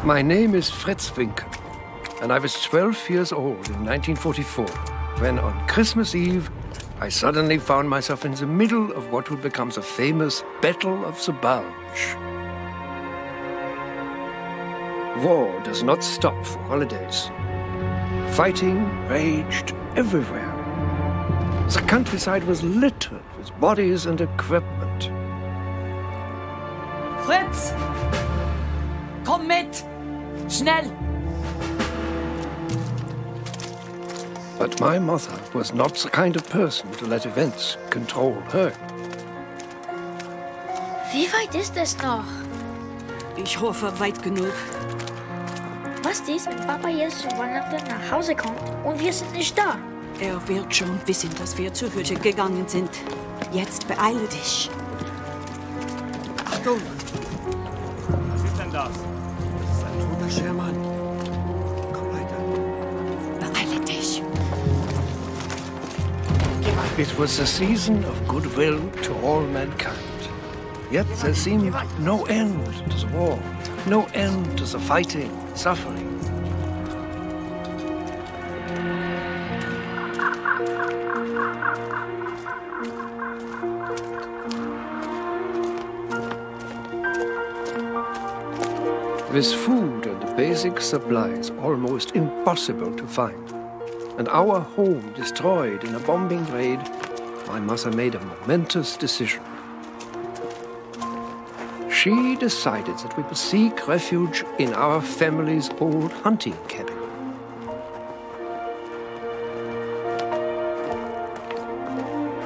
My name is Fritz Winkel, and I was 12 years old in 1944, when on Christmas Eve, I suddenly found myself in the middle of what would become the famous Battle of the Bulge. War does not stop for holidays. Fighting raged everywhere. The countryside was littered with bodies and equipment. Fritz! Komm mit! Schnell! But my mother was not the kind of person to let events control her. Wie weit ist es noch? Ich hoffe, weit genug. Was ist, wenn Papa jetzt zu Weihnachten nach Hause kommt und wir sind nicht da? Er wird schon wissen, dass wir zur Hütte gegangen sind. Jetzt beeile dich. Achtung! Was ist denn das? Das ist ein toter Schermann. Komm weiter. Beeile dich. It was the season of goodwill to all mankind. Yet there seemed no end to the war, no end to the fighting, suffering. With food and basic supplies almost impossible to find, and our home destroyed in a bombing raid, my mother made a momentous decision. She decided that we would seek refuge in our family's old hunting cabin.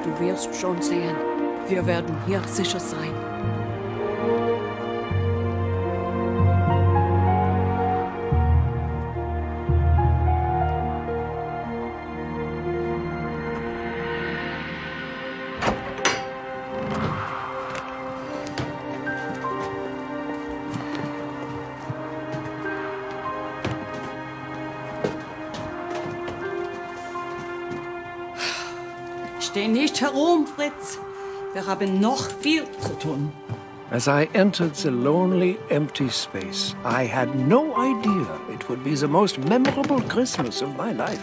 Du wirst schon sehen. Wir werden hier sicher sein. Steh nicht herum, Fritz. Wir haben noch viel zu tun. As I entered the lonely, empty space, I had no idea it would be the most memorable Christmas of my life.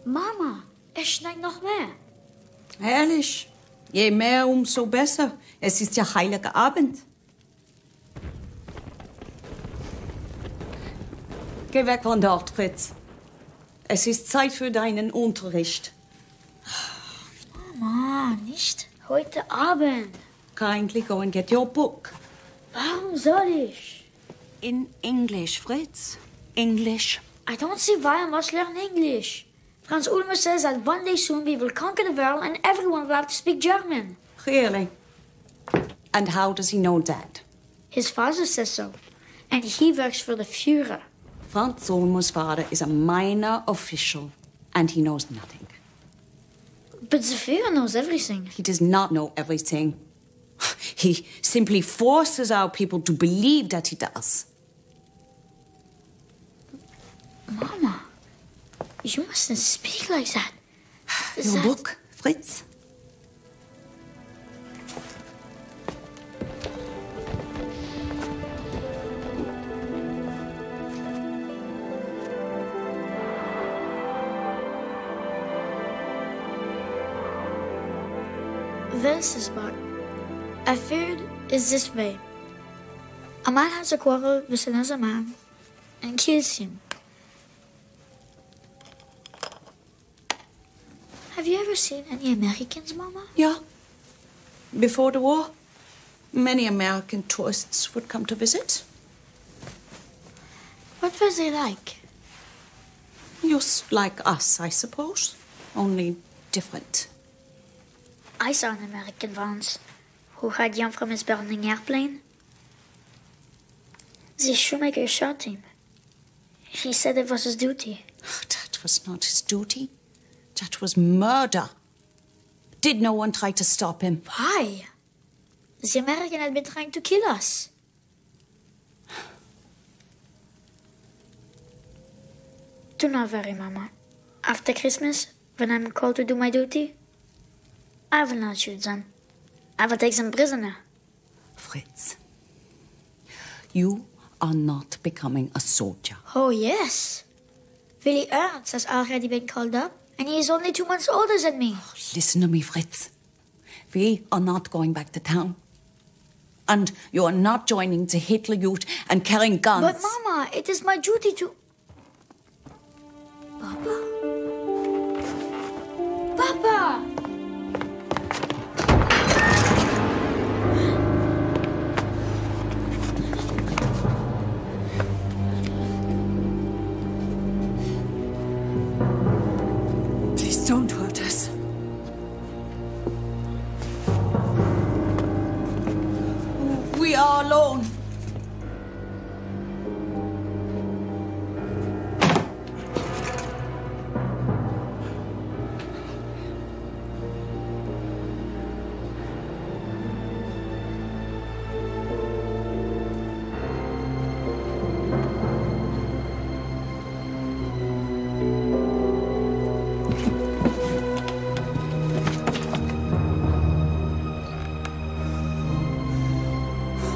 Mama, es schneit noch mehr. Ehrlich, je mehr, umso besser. Es ist ja heiliger Abend. Geh weg von dort, Fritz. Es ist Zeit für deinen Unterricht. Mama, nicht heute Abend. Kindly go and get your book. Warum soll ich? In English, Fritz. English. I don't see why I must learn English. Franz Ulmer says that one day soon we will conquer the world and everyone will have to speak German. Really? And how does he know that? His father says so. And he works for the Führer. Franz Ulmer's father is a minor official, and he knows nothing. But the Führer knows everything. He does not know everything. He simply forces our people to believe that he does. Mama, you mustn't speak like that. Your book, Fritz. This is what I feared is this way. A man has a quarrel with another man and kills him. Have you ever seen any Americans, Mama? Yeah. Before the war, many American tourists would come to visit. What were they like? Just like us, I suppose. Only different. I saw an American once who had jumped from his burning airplane. The shoemaker shot him. He said it was his duty. That was not his duty. That was murder. Did no one try to stop him? Why? The American had been trying to kill us. Do not worry, Mama. After Christmas, when I'm called to do my duty, I will not shoot them. I will take them prisoner. Fritz, you are not becoming a soldier. Oh, yes. Willie Ernst has already been called up, and he is only 2 months older than me. Listen to me, Fritz. We are not going back to town. And you are not joining the Hitler Youth and carrying guns. But, Mama, it is my duty to... Papa? Papa! Please don't hurt us. We are alone.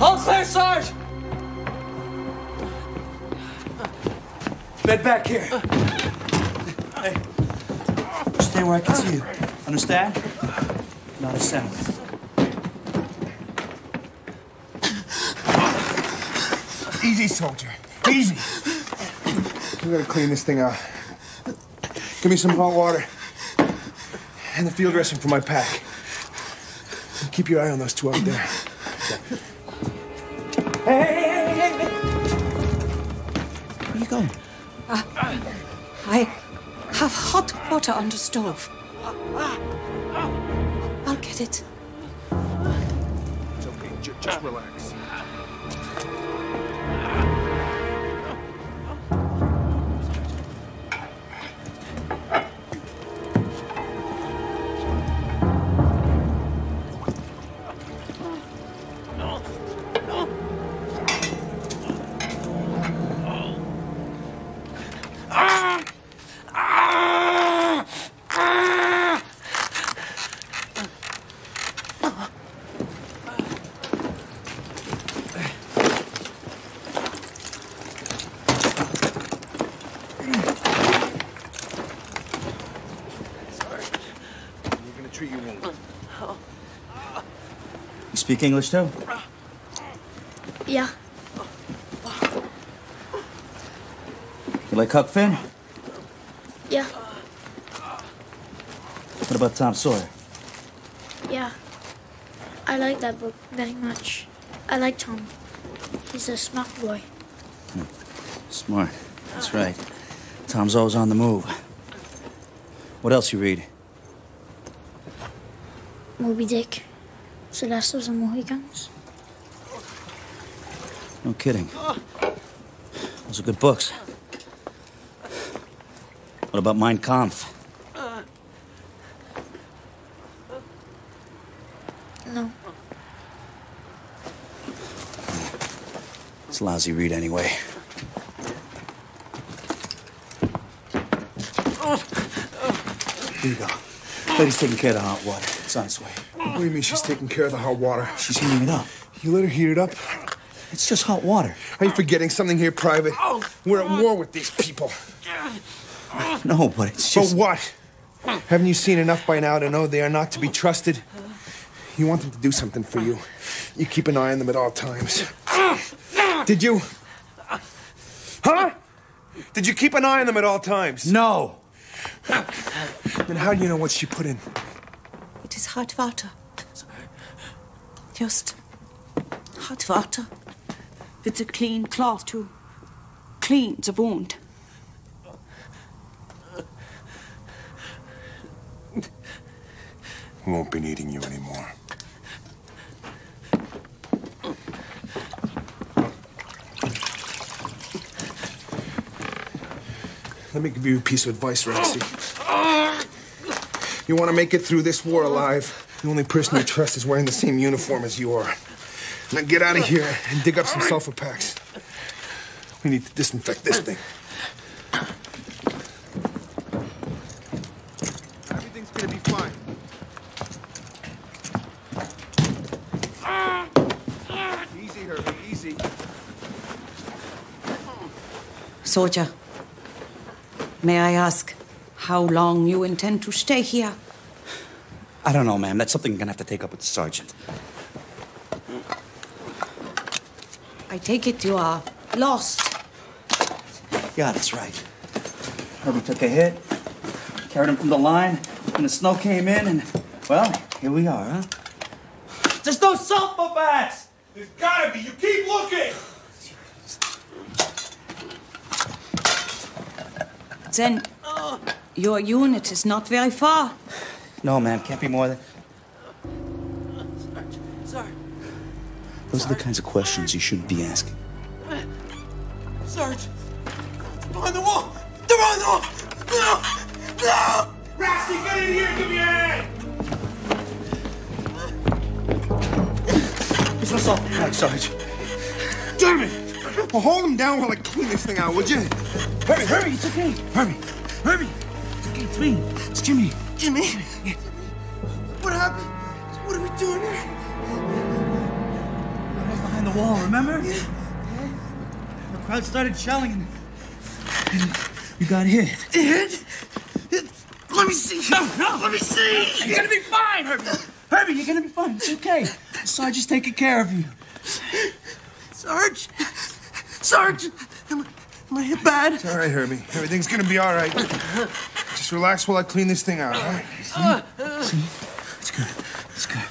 All clear, Sarge! Bed back here. Hey, stay where I can see you. Understand? Not a sound. Easy, soldier. Easy. We gotta clean this thing out. Give me some hot water. And the field dressing for my pack. And keep your eye on those two out there. Hey! Where are you going? I have hot water on the stove. I'll get it. It's okay. Just relax. You speak English too? Yeah. You like Huck Finn? Yeah. What about Tom Sawyer? Yeah. I like that book very much. I like Tom. He's a smart boy. Smart. That's right. Tom's always on the move. What else you read? Moby Dick. The Last of the Mohicans. No kidding. Those are good books. What about Mein Kampf? No. a lousy read anyway. Here you go. Lady's taking care of the hot water. It's on its way. What do you mean she's taking care of the hot water? She's heating it up. You let her heat it up? It's just hot water. Are you forgetting something here, Private? We're at war with these people. No, but it's just... But what? Haven't you seen enough by now to know they are not to be trusted? You want them to do something for you. You keep an eye on them at all times. Did you? Huh? Did you keep an eye on them at all times? No! Then how do you know what she put in? It is hot water. Just hot water with a clean cloth to clean the wound. We won't be needing you anymore. Let me give you a piece of advice, Roxy. You want to make it through this war alive, the only person you trust is wearing the same uniform as you are. Now get out of here and dig up some sulfur packs. We need to disinfect this thing. Everything's gonna be fine. Easy, Herbie, easy. Soldier, may I ask how long you intend to stay here? I don't know, ma'am. That's something you're gonna have to take up with the sergeant. I take it you are lost. Yeah, that's right. Herbie took a hit, carried him from the line, and the snow came in, and, well, here we are, huh? There's no sulfur packs! There's gotta be. You keep looking. Then your unit is not very far. No, ma'am, can't be more than... Sarge. Those are the kinds of questions you shouldn't be asking. Sarge. Behind the wall! They're behind the wall! No! No! Roxy, get in here. Give me a hand. There's no sulfur packs, Sarge. Damn it! Well, hold him down while I clean this thing out, would you? Hurry, hurry, it's okay. Hurry, hurry. It's okay, it's me. It's Jimmy. Jimmy? What happened? What are we doing here? I was behind the wall, remember? Yeah. The crowd started shelling and you got hit. Hit? Let me see. No, let me see. You're gonna be fine, Herbie. Herbie, you're gonna be fine. It's okay. Sarge is taking care of you. Sarge? Sarge? Am I hit bad? It's all right, Herbie. Everything's gonna be all right. Just relax while I clean this thing out, all right? See? It's good. It's good.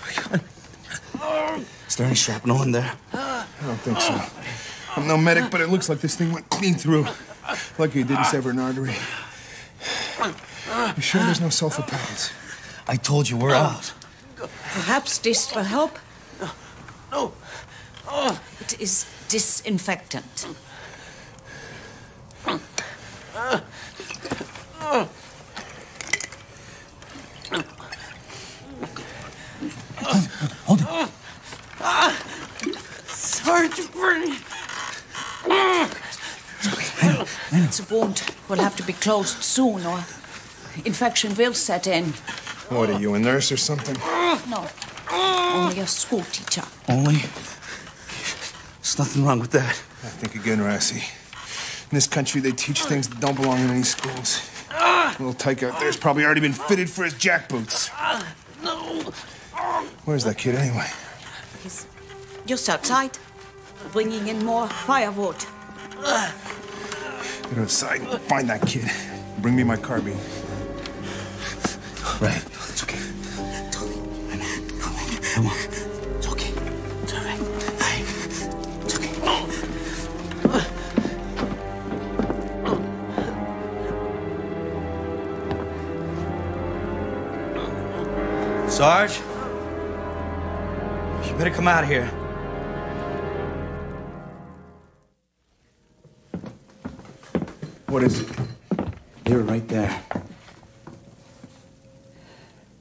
Is there any shrapnel in there? I don't think so. I'm no medic, but it looks like this thing went clean through. Lucky it didn't sever an artery. You sure there's no sulfur packets? I told you we're out. Perhaps this will help. No. It is disinfectant. Hold it. Sarge, burning. The wound will have to be closed soon, or infection will set in. What, are you, a nurse or something? No, only a school teacher. Only? There's nothing wrong with that. I think again, Rassi. In this country, they teach things that don't belong in any schools. Little tyke out there's probably already been fitted for his jackboots. No. Where's that kid, anyway? He's just outside, bringing in more firewood. Get outside and find that kid. Bring me my carbine. Right. It's okay. I know. Come on. It's okay. It's all right. Hey. It's okay. Sarge? You better come out of here. What is it? They were right there.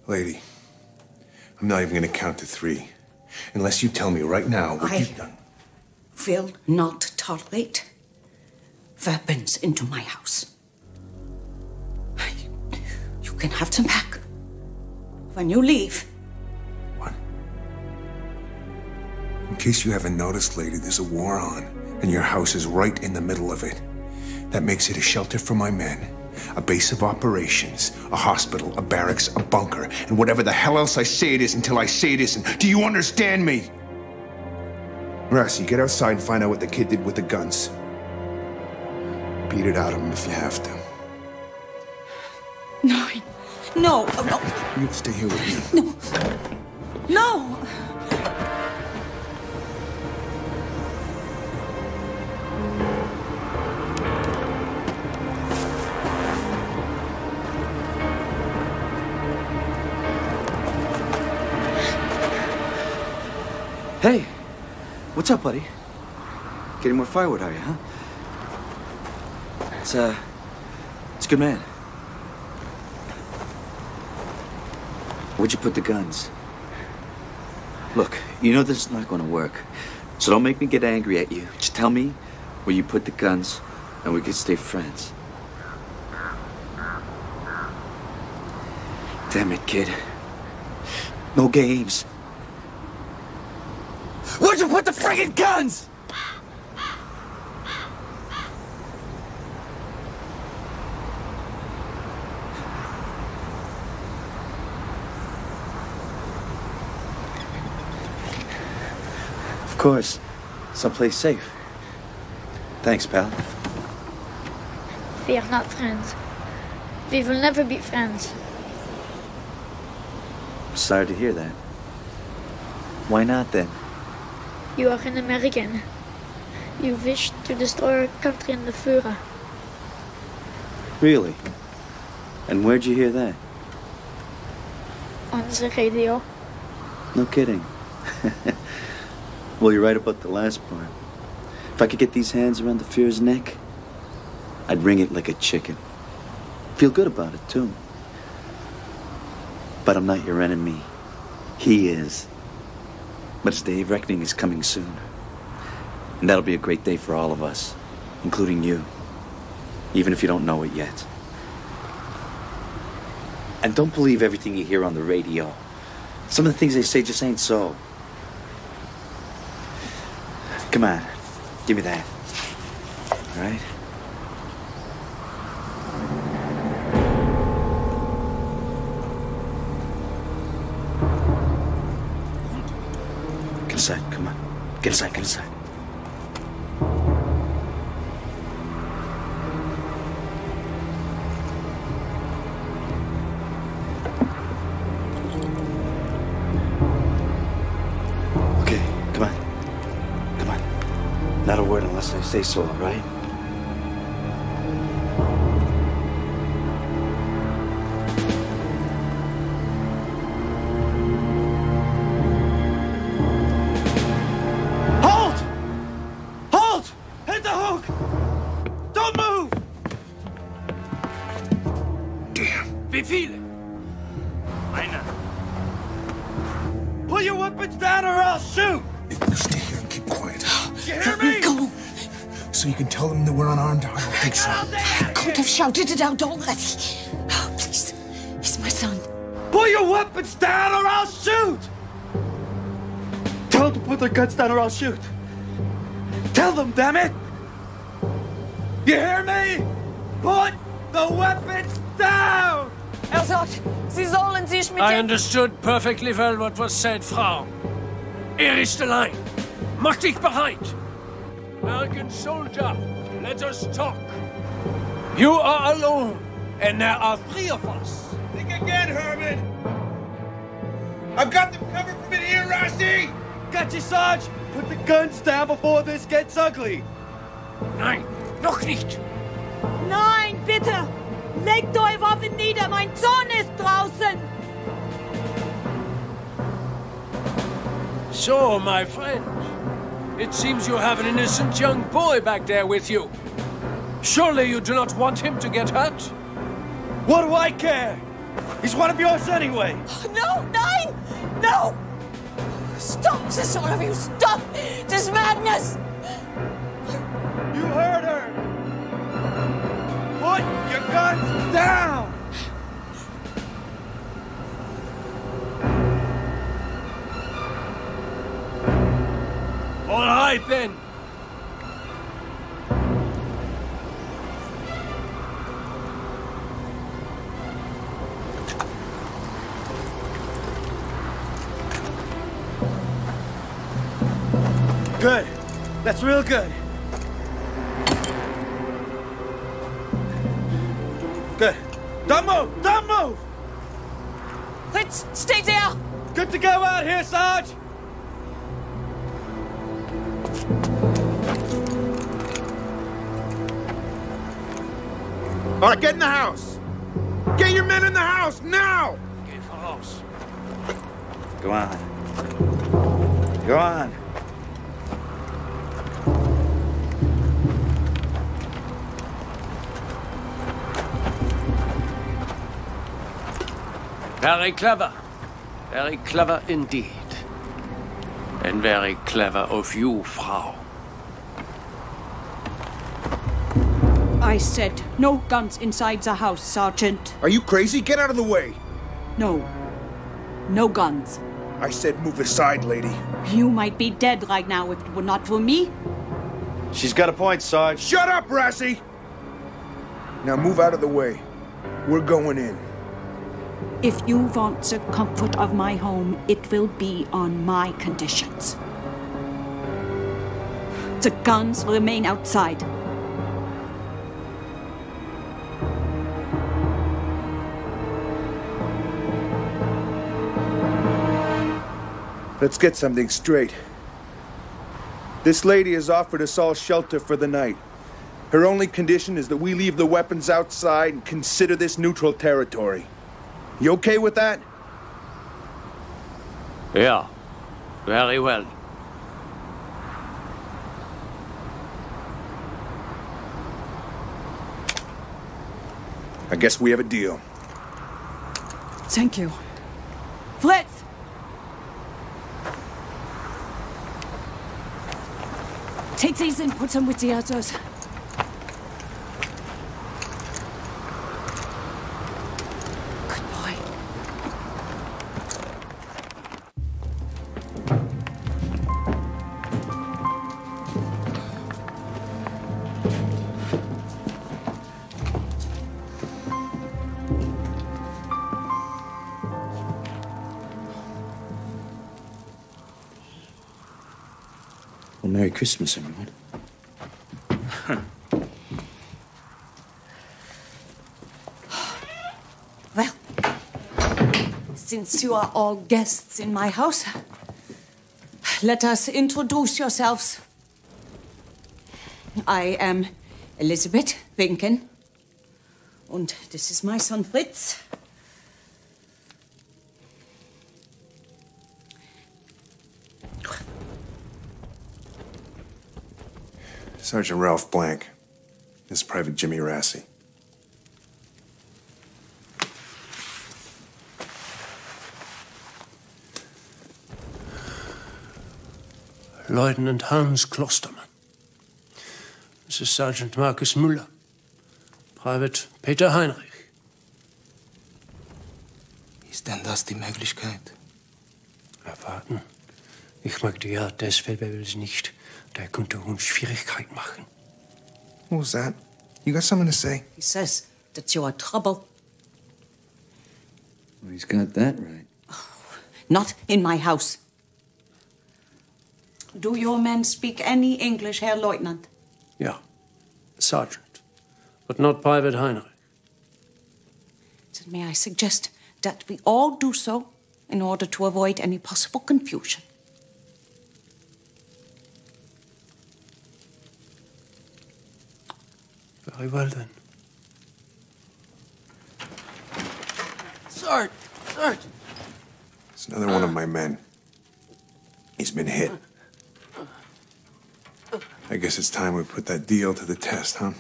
Lady, I'm not even gonna count to 3. Unless you tell me right now what you've done. will not tolerate weapons into my house. You can have them back when you leave. What? In case you haven't noticed, lady, there's a war on, and your house is right in the middle of it. That makes it a shelter for my men, a base of operations, a hospital, a barracks, a bunker, and whatever the hell else I say it is until I say it isn't. Do you understand me? Rossi, get outside and find out what the kid did with the guns. Beat it out of him if you have to. No. No. You stay here with me. No. Hey, what's up, buddy? Getting more firewood, are you, huh? It's a good man. Where'd you put the guns? Look, you know this is not going to work, so don't make me get angry at you. Just tell me where you put the guns, and we can stay friends. Damn it, kid. No games. Where'd you put the friggin' guns? Of course. Someplace safe. Thanks, pal. We are not friends. We will never be friends. Sorry to hear that. Why not, then? You are an American. You wish to destroy our country and the Führer. Really? And where'd you hear that? On the radio. No kidding. Well, you're right about the last part. If I could get these hands around the Führer's neck, I'd wring it like a chicken. Feel good about it, too. But I'm not your enemy. He is. But his day of reckoning is coming soon. And that'll be a great day for all of us, including you. Even if you don't know it yet. And don't believe everything you hear on the radio. Some of the things they say just ain't so. Come on, give me that. All right? Get inside, come on. Get inside, get inside. Okay, come on. Come on. Not a word unless I say so, all right? Wie viele? Einer. Pull your weapons down or I'll shoot! Stay here and keep quiet. You hear me? Go. So you can tell them that we're unarmed? I don't think so. I could have shouted it out already. Oh, please. He's my son. Pull your weapons down or I'll shoot! Tell them to put their guns down or I'll shoot. Tell them, damn it! You hear me? Put the weapons down! Sie sollen sich mit I understood perfectly well what was said, Frau. Ist allein. Mach dich bereit. American soldier, let us talk. You are alone, and there are 3 of us. Think again, Herman! I've got them covered from in here, Rossi! Got you, Sarge! Put the guns down before this gets ugly! Nein, noch nicht. Nein, bitte! Legt eure Waffen nieder, mein Sohn ist draußen! So, my friend, it seems you have an innocent young boy back there with you. Surely you do not want him to get hurt? What do I care? He's one of yours anyway! No, nein! No! Stop this, all of you! Stop this madness! You heard her! Put your guns down! All right, then. Good. That's real good. Good. Don't move! Don't move! Fritz, stay there! Good to go out here, Sarge! All right, get in the house. Get your men in the house, now! Geh voraus. Go on. Go on. Very clever. Very clever indeed. And very clever of you, Frau. I said no guns inside the house, Sergeant. Are you crazy? Get out of the way. No. No guns. I said move aside, lady. You might be dead right now if it were not for me. She's got a point, Sarge. Shut up, Rassie! Now move out of the way. We're going in. If you want the comfort of my home, it will be on my conditions. The guns remain outside. Let's get something straight. This lady has offered us all shelter for the night. Her only condition is that we leave the weapons outside and consider this neutral territory. You okay with that? Yeah. Very well. I guess we have a deal. Thank you. Fritz! Take these and put them with the others. Good boy. Well, Merry Christmas, everyone. Well, since you are all guests in my house, let us introduce yourselves. I am Elizabeth Winken, and this is my son Fritz. Sergeant Ralph Blank. This is Private Jimmy Rassie. Lieutenant Hans Klostermann. This is Sergeant Markus Müller. Private Peter Heinrich. Ist denn das die Möglichkeit? Erwarten. Ich mag die Art des Feldwebels nicht. Der könnte uns Schwierigkeiten machen. What was that? You got something to say? He says that you are trouble. Well, he's got that right. Not in my house. Do your men speak any English, Herr Lieutenant? Yeah, Sergeant, but not Private Heinrich. Then may I suggest that we all do so in order to avoid any possible confusion? Very well, then. Sarge! Sarge! It's another one of my men. He's been hit. I guess it's time we put that deal to the test, huh?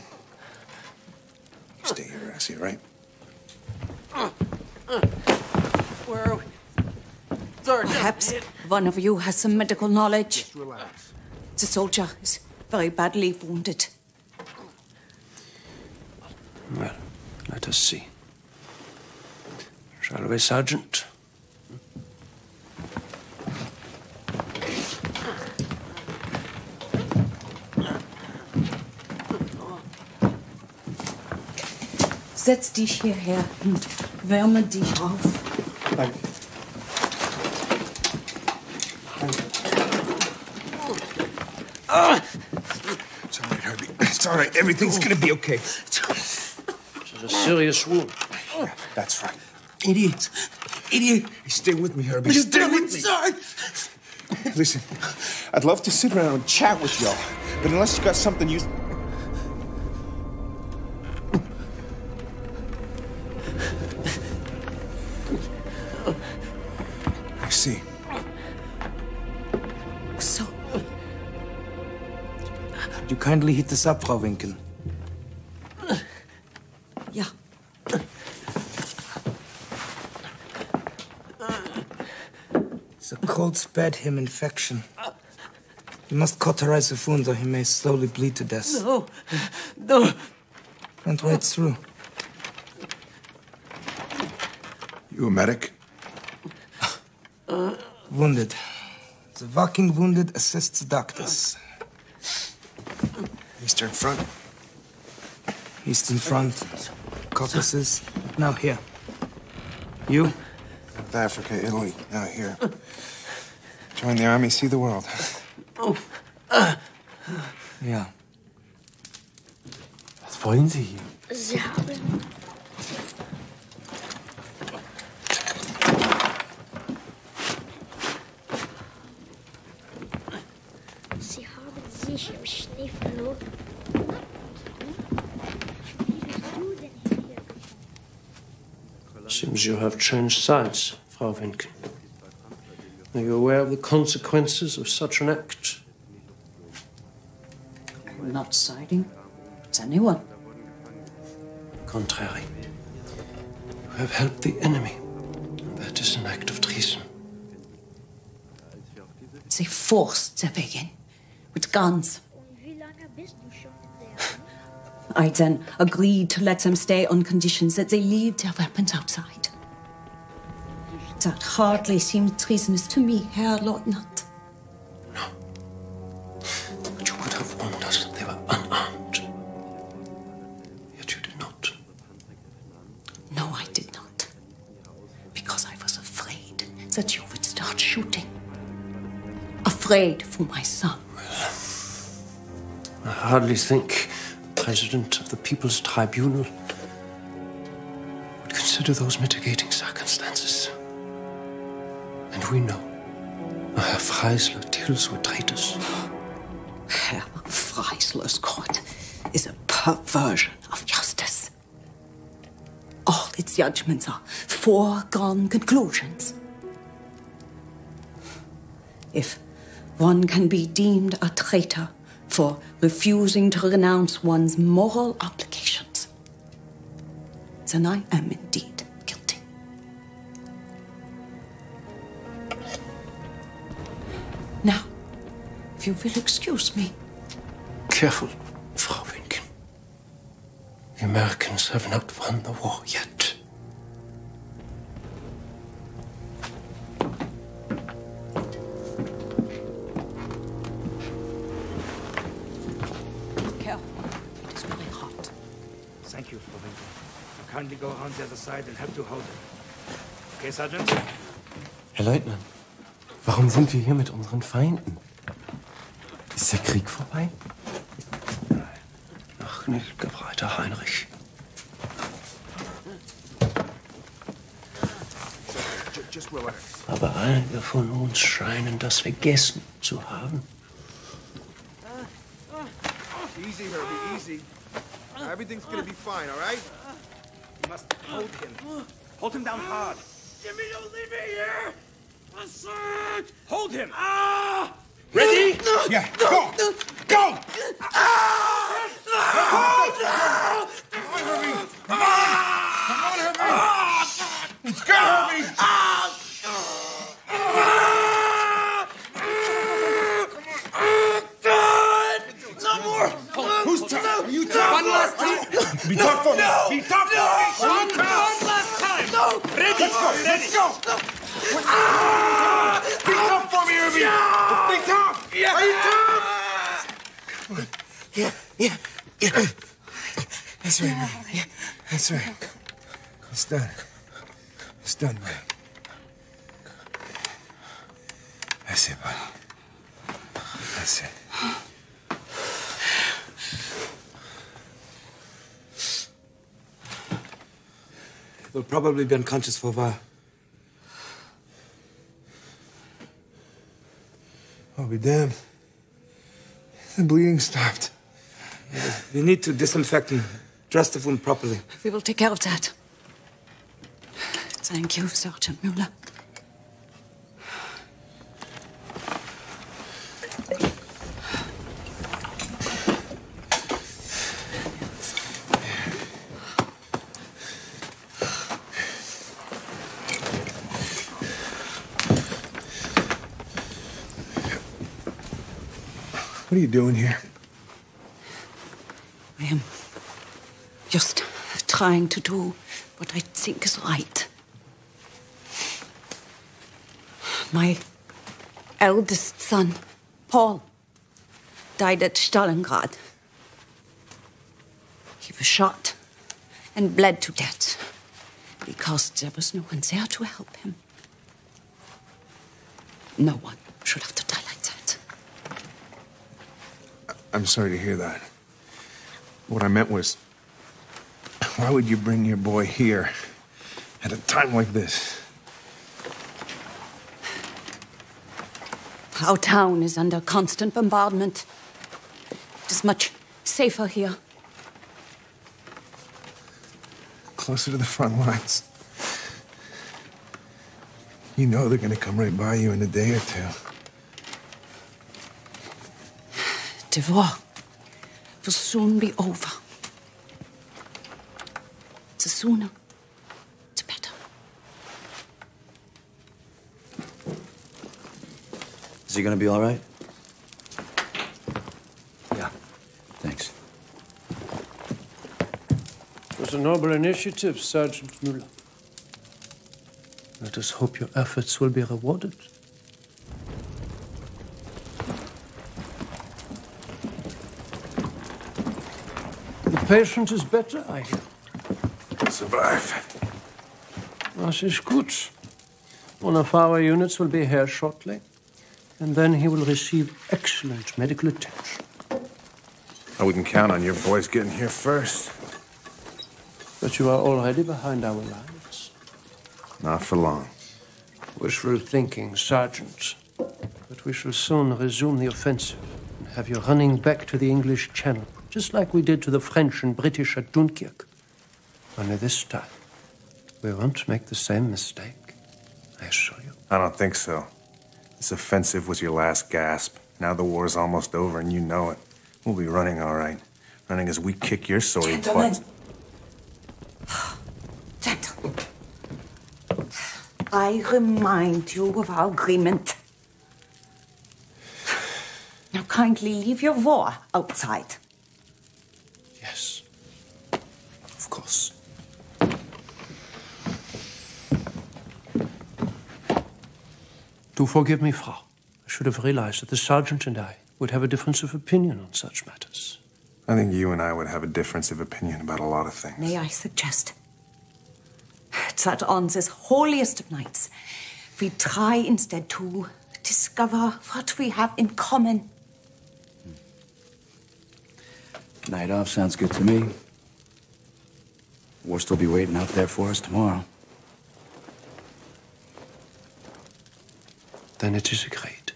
You stay here, Rassie, right? Where are we? Sarge! Perhaps one of you has some medical knowledge. Just relax. The soldier is very badly wounded. Well, let us see. Shall we, Sergeant? Setz dich hierher und wärme dich auf. Danke. It's all right, Herbie. It's all right. Everything's gonna be okay. It's a serious wound. Yeah, that's right. Idiot. Idiot. Hey, stay with me, Herbie. Stay with me. Listen, I'd love to sit around and chat with y'all, but unless you got something you... I see. So, You kindly heat this up, Frau Winken. ja. The colds spared him infection. You must cauterize the wound or he may slowly bleed to death. No. No. And right through. You a medic? Wounded. The walking wounded assists the doctors. Eastern Front? Eastern Front, Caucasus, now here. You? North Africa, Italy, now here. Join the army, see the world. Ja. Was wollen Sie hier? Sie haben... Sie haben sich im Schnee verloren. Wie bist du denn hierher gekommen? Seems you have changed sides, Frau Winken. Are you aware of the consequences of such an act? We're not siding. It's anyone. Contrary. You have helped the enemy. That is an act of treason. They forced their way in with guns. Und wie lange bist du schon in der Armee? I then agreed to let them stay on conditions that they leave their weapons outside. That hardly seemed treasonous to me, Herr Leutnant. No. But you could have warned us that they were unarmed. Yet you did not. No, I did not. Because I was afraid that you would start shooting. Afraid for my son. I hardly think the President of the People's Tribunal would consider those mitigating circumstances. And we know Herr Freisler deals with traitors. Herr Freisler's court is a perversion of justice. All its judgments are foregone conclusions. If one can be deemed a traitor for refusing to renounce one's moral obligations, then I am indeed guilty. Now, if you will excuse me. Careful, Frau Winken. The Americans have not won the war yet. Careful. It is very hot. Thank you, Frau Winkel. You kindly go around the other side and help to hold it. Okay, Sergeant? Herr Leutnant, warum sind wir hier mit unseren Feinden? Ist der Krieg vorbei? Noch nicht, Gebreiter Heinrich. Just relax. Aber einige von uns scheinen das vergessen zu haben. Easy, Herbie, easy. Everything's gonna be fine, all right? You must hold him. Hold him down hard. Jimmy, don't leave me here! What's that? Hold him! Ah! Ready? Yeah, go! Go! Ah! No! No! Come on, Herbie! Come on, Herbie! Let's go, Herbie! No more! Who's tough? Are you tough? One last time! Be tough for me. Be tough for me. One last time. No. Ready. Let's go. Let's go. Be tough for me, Irving. Be tough. Are you tough? Come on. Yeah. That's right, man. Yeah. That's right. It's done. It's done, man. That's it, buddy. That's it. We'll probably be unconscious for a while. I'll be damned. The bleeding stopped. We need to disinfect and dress the wound properly. We will take care of that. Thank you, Sergeant Mueller. What are you doing here? I am just trying to do what I think is right. My eldest son, Paul, died at Stalingrad. He was shot and bled to death because there was no one there to help him. No one should have to die like that. I'm sorry to hear that. What I meant was, why would you bring your boy here at a time like this? Our town is under constant bombardment. It is much safer here. Closer to the front lines. You know they're gonna come right by you in a day or two. The war will soon be over. The sooner, the better. Is he gonna be all right? Yeah. Thanks. It was a noble initiative, Sergeant Mueller. Let us hope your efforts will be rewarded. The patient is better, I hear. Survive. Das ist gut. One of our units will be here shortly, and then he will receive excellent medical attention. We can count on your boys getting here first. But you are already behind our lines. Not for long. Wishful thinking, Sergeant. But we shall soon resume the offensive and have you running back to the English Channel, just like we did to the French and British at Dunkirk. Only this time, we won't make the same mistake, I assure you. I don't think so. This offensive was your last gasp. Now the war's almost over and you know it. We'll be running all right. Running as we kick your sorry Gentlemen. butt. Gentlemen. I remind you of our agreement. Now kindly leave your war outside. Yes, of course. Do forgive me, Frau. I should have realized that the sergeant and I would have a difference of opinion on such matters. I think you and I would have a difference of opinion about a lot of things. May I suggest that on this holiest of nights, we try instead to discover what we have in common. Night off sounds good to me. War still be waiting out there for us tomorrow. Then it is agreed.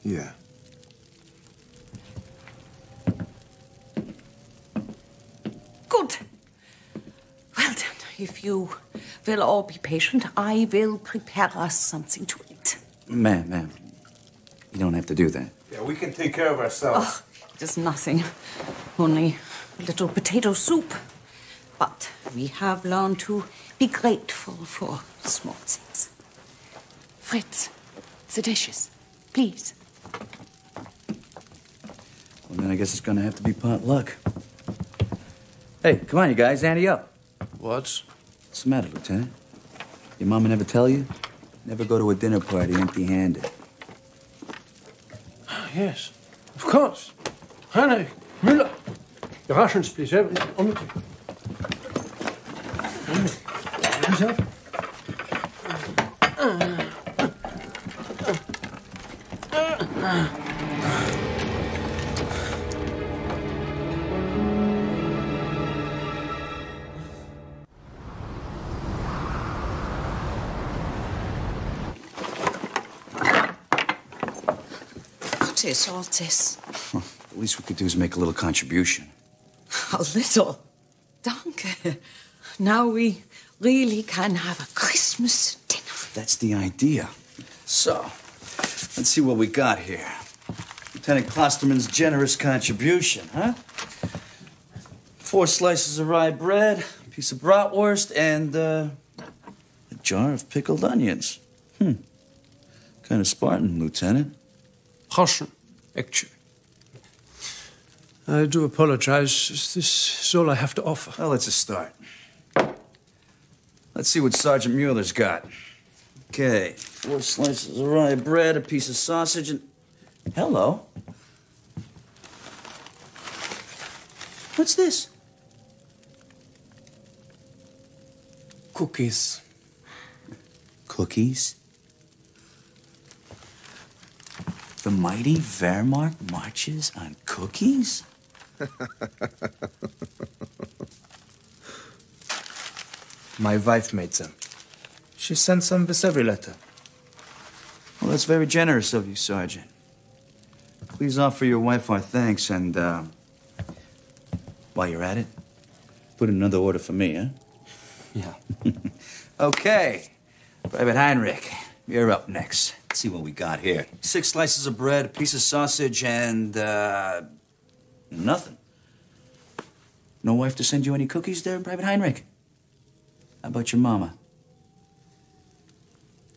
Yeah. Good. Well then, if you will all be patient, I will prepare us something to eat. Ma'am, you don't have to do that. Yeah, we can take care of ourselves. Oh, it is nothing. Only a little potato soup. But we have learned to be grateful for small things. Fritz, the dishes, please. Well, then I guess it's gonna have to be pot luck. Hey, come on, you guys, ante up. What? What's the matter, Lieutenant? Your mama never tell you? Never go to a dinner party empty-handed. Yes, of course. Heinrich, Müller. The Russians, please. On the table. What is all this? The least we could do is make a little contribution. A little. Danke. Now we really can have a Christmas dinner. That's the idea. So, let's see what we got here. Lieutenant Klosterman's generous contribution, huh? 4 slices of rye bread, a piece of bratwurst, and a jar of pickled onions. Kind of Spartan, Lieutenant. Russian, actually. I do apologize. This is all I have to offer. Well, it's a start. Let's see what Sergeant Mueller's got. Okay, 4 slices of rye bread, a piece of sausage, and... Hello. What's this? Cookies. Cookies? The mighty Wehrmacht marches on cookies? My wife made them. She sent some with every letter. Well, that's very generous of you, Sergeant. Please offer your wife our thanks, and, while you're at it, put in another order for me, huh? Yeah. Okay. Private Heinrich, you're up next. Let's see what we got here. 6 slices of bread, a piece of sausage, and, nothing. No wife to send you any cookies there, Private Heinrich? How about your mama?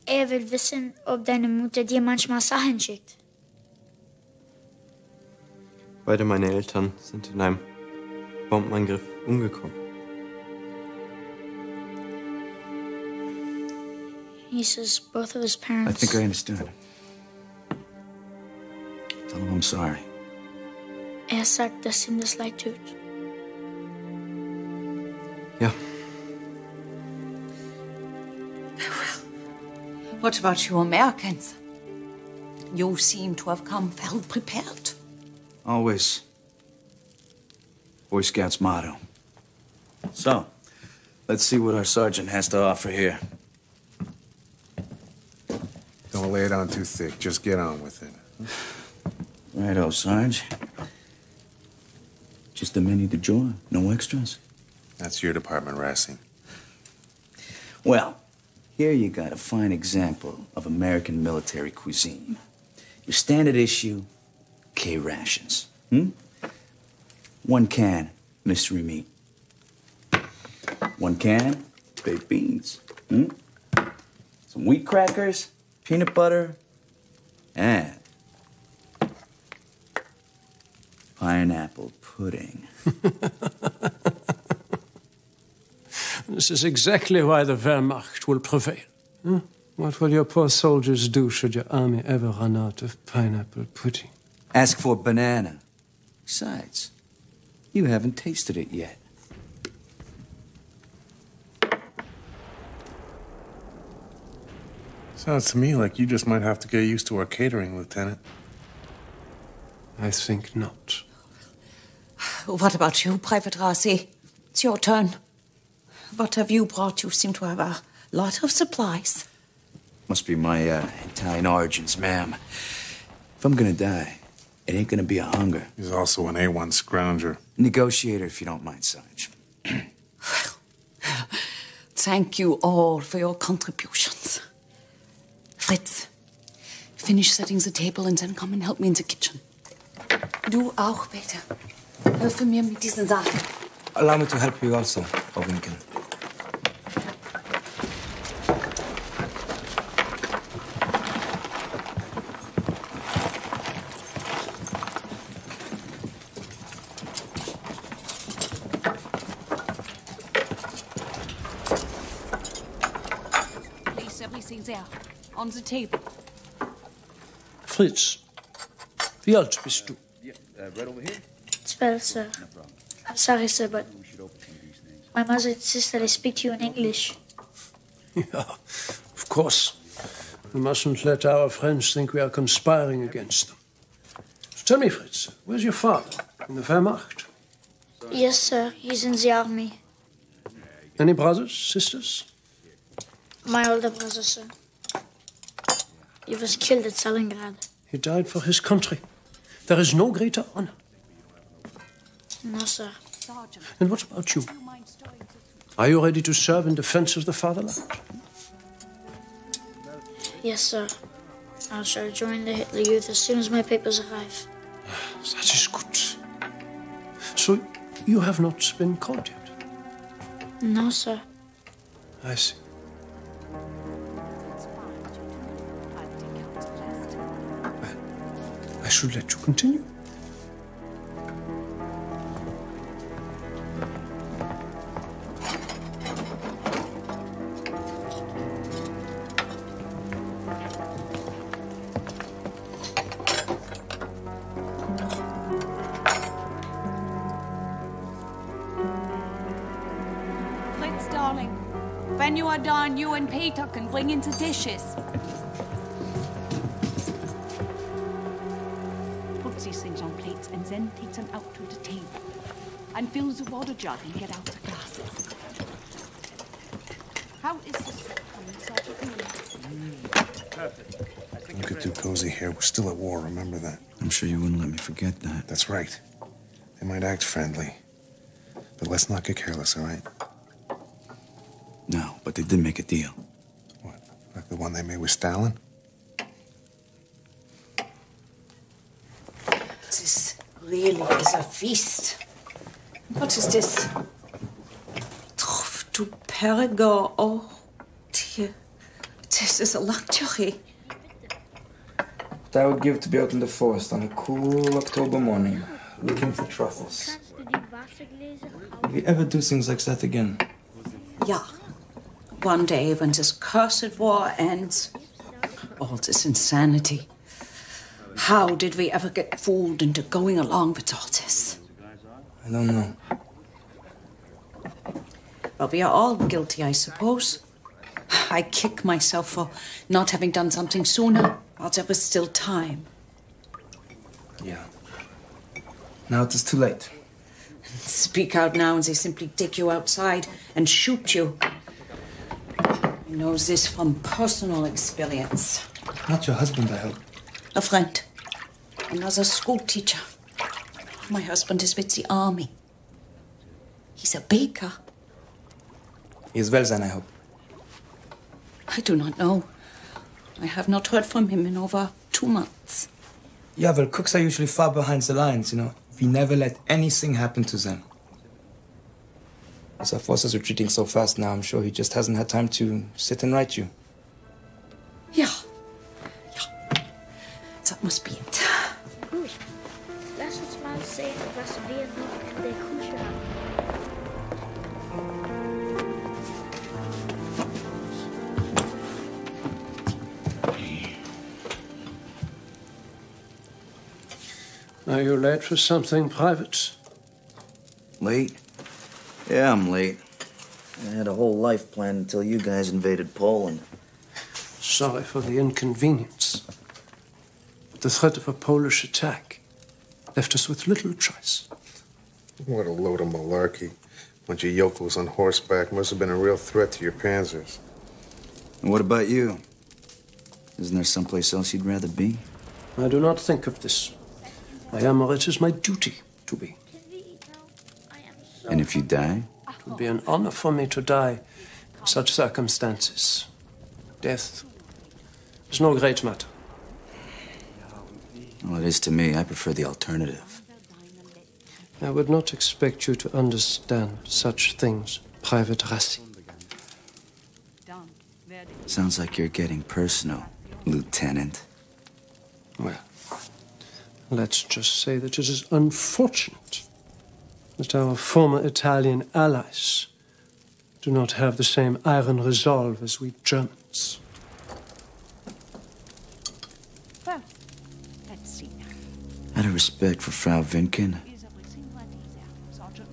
Will wissen, ob deine Mutter dir manchmal Sachen schickt. Beide meine Eltern sind in einem Bombenangriff umgekommen. He says both of his parents... I think I understood. Tell him I'm sorry. Sagt, dass ihm das leid tut. Ja. What about you Americans? You seem to have come well prepared. Always. Boy Scouts motto. So, let's see what our sergeant has to offer here. Don't lay it on too thick. Just get on with it. Righto, Sarge. Just a menu du jour. No extras. That's your department, Racing. Well, here you got a fine example of American military cuisine. Your standard issue, K-rations. 1 can, mystery meat. 1 can, baked beans. Some wheat crackers, peanut butter, and pineapple pudding. This is exactly why the Wehrmacht will prevail. What will your poor soldiers do should your army ever run out of pineapple pudding? Ask for banana. Besides, you haven't tasted it yet. Sounds to me like you just might have to get used to our catering, Lieutenant. I think not. What about you, Private Rossi? It's your turn. What have you brought? You seem to have a lot of supplies. Must be my Italian origins, ma'am. If I'm gonna die, it ain't gonna be a hunger. He's also an A1 scrounger. Negotiator, if you don't mind, Sarge. Thank you all for your contributions. Fritz, finish setting the table and then come and help me in the kitchen. Du auch, bitte. Hilfe mir mit diesen Sachen. Allow me to help you also, Frau Winkel. there, on the table. Fritz, wie alt bist du? Right over here. 12, sir. I'm sorry, sir, but my mother insists that I speak to you in English. Yeah, of course. We mustn't let our friends think we are conspiring against them. So tell me, Fritz, where's your father? In the Wehrmacht? Yes, sir. He's in the army. Any brothers, sisters? My older brother, sir. He was killed at Stalingrad. He died for his country. There is no greater honor. No, sir. And what about you? Are you ready to serve in defense of the fatherland? Yes, sir. I shall join the Hitler Youth as soon as my papers arrive. That is good. So, you have not been called yet? No, sir. I see. Well, I should let you continue. Fritz, darling, when you are done, you and Peter can bring in the dishes. Put these things on plates and then take them out to the table. And fill the water jug and get out the glasses. How is the soup coming, Sergeant? Don't get too cozy here. We're still at war, remember that. I'm sure you wouldn't let me forget that. That's right. They might act friendly. But let's not get careless, all right? No, but they did make a deal. What? Like the one they made with Stalin? This really is a feast. What is this? Truffe du Perigord. Oh, dear. This is a luxury. What I would give to be out in the forest on a cool October morning, looking for truffles. Will we ever do things like that again? Yeah. One day when this cursed war ends, all this insanity. How did we ever get fooled into going along with all this? I don't know. Well, we are all guilty, I suppose. I kick myself for not having done something sooner, while there was still time. Yeah. Now it is too late. Speak out now and they simply take you outside and shoot you. I know this from personal experience. Not your husband, I hope. A friend. Another school teacher. My husband is with the army. He's a baker. He is well then, I hope. I do not know. I have not heard from him in over 2 months. Yeah, well, cooks are usually far behind the lines, you know. We never let anything happen to them. As our forces are retreating so fast now, I'm sure he just hasn't had time to sit and write you. Yeah. That must be it. Goed. Lass uns mal sehen, was wir noch in der Küche haben. Are you late for something private? Late? Yeah, I'm late. I had a whole life planned until you guys invaded Poland. Sorry for the inconvenience. But the threat of a Polish attack left us with little choice. What a load of malarkey. Bunch of yokels on horseback must have been a real threat to your panzers. And what about you? Isn't there someplace else you'd rather be? I do not think of this. I am where it is my duty to be. And if you die? It would be an honor for me to die in such circumstances. Death is no great matter. Well, it is to me. I prefer the alternative. I would not expect you to understand such things, Private Rassi. Sounds like you're getting personal, Lieutenant. Well, let's just say that it is unfortunate that our former Italian allies do not have the same iron resolve as we Germans. Well, let's see now. Out of respect for Frau Winken,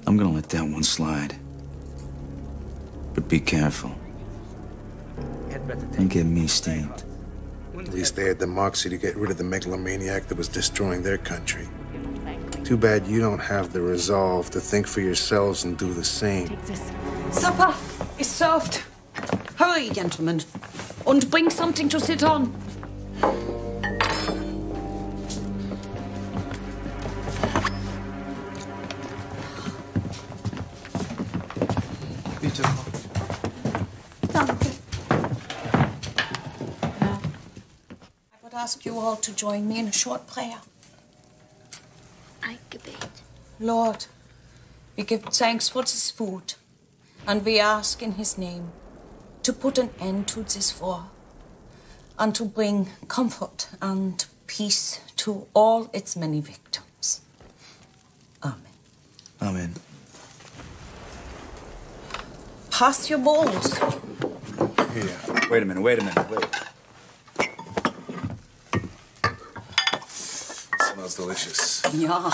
I'm gonna let that one slide. But be careful. Don't get me steamed. At least they had the moxie to get rid of the megalomaniac that was destroying their country. Too bad you don't have the resolve to think for yourselves and do the same. Supper is served. Hurry, gentlemen, and bring something to sit on. Bitte. Danke. I would ask you all to join me in a short prayer. Ein Gebet. Lord, we give thanks for this food, and we ask in His name to put an end to this war, and to bring comfort and peace to all its many victims. Amen. Amen. Pass your bowls. Here. Wait a minute, wait. Smells delicious. Yeah.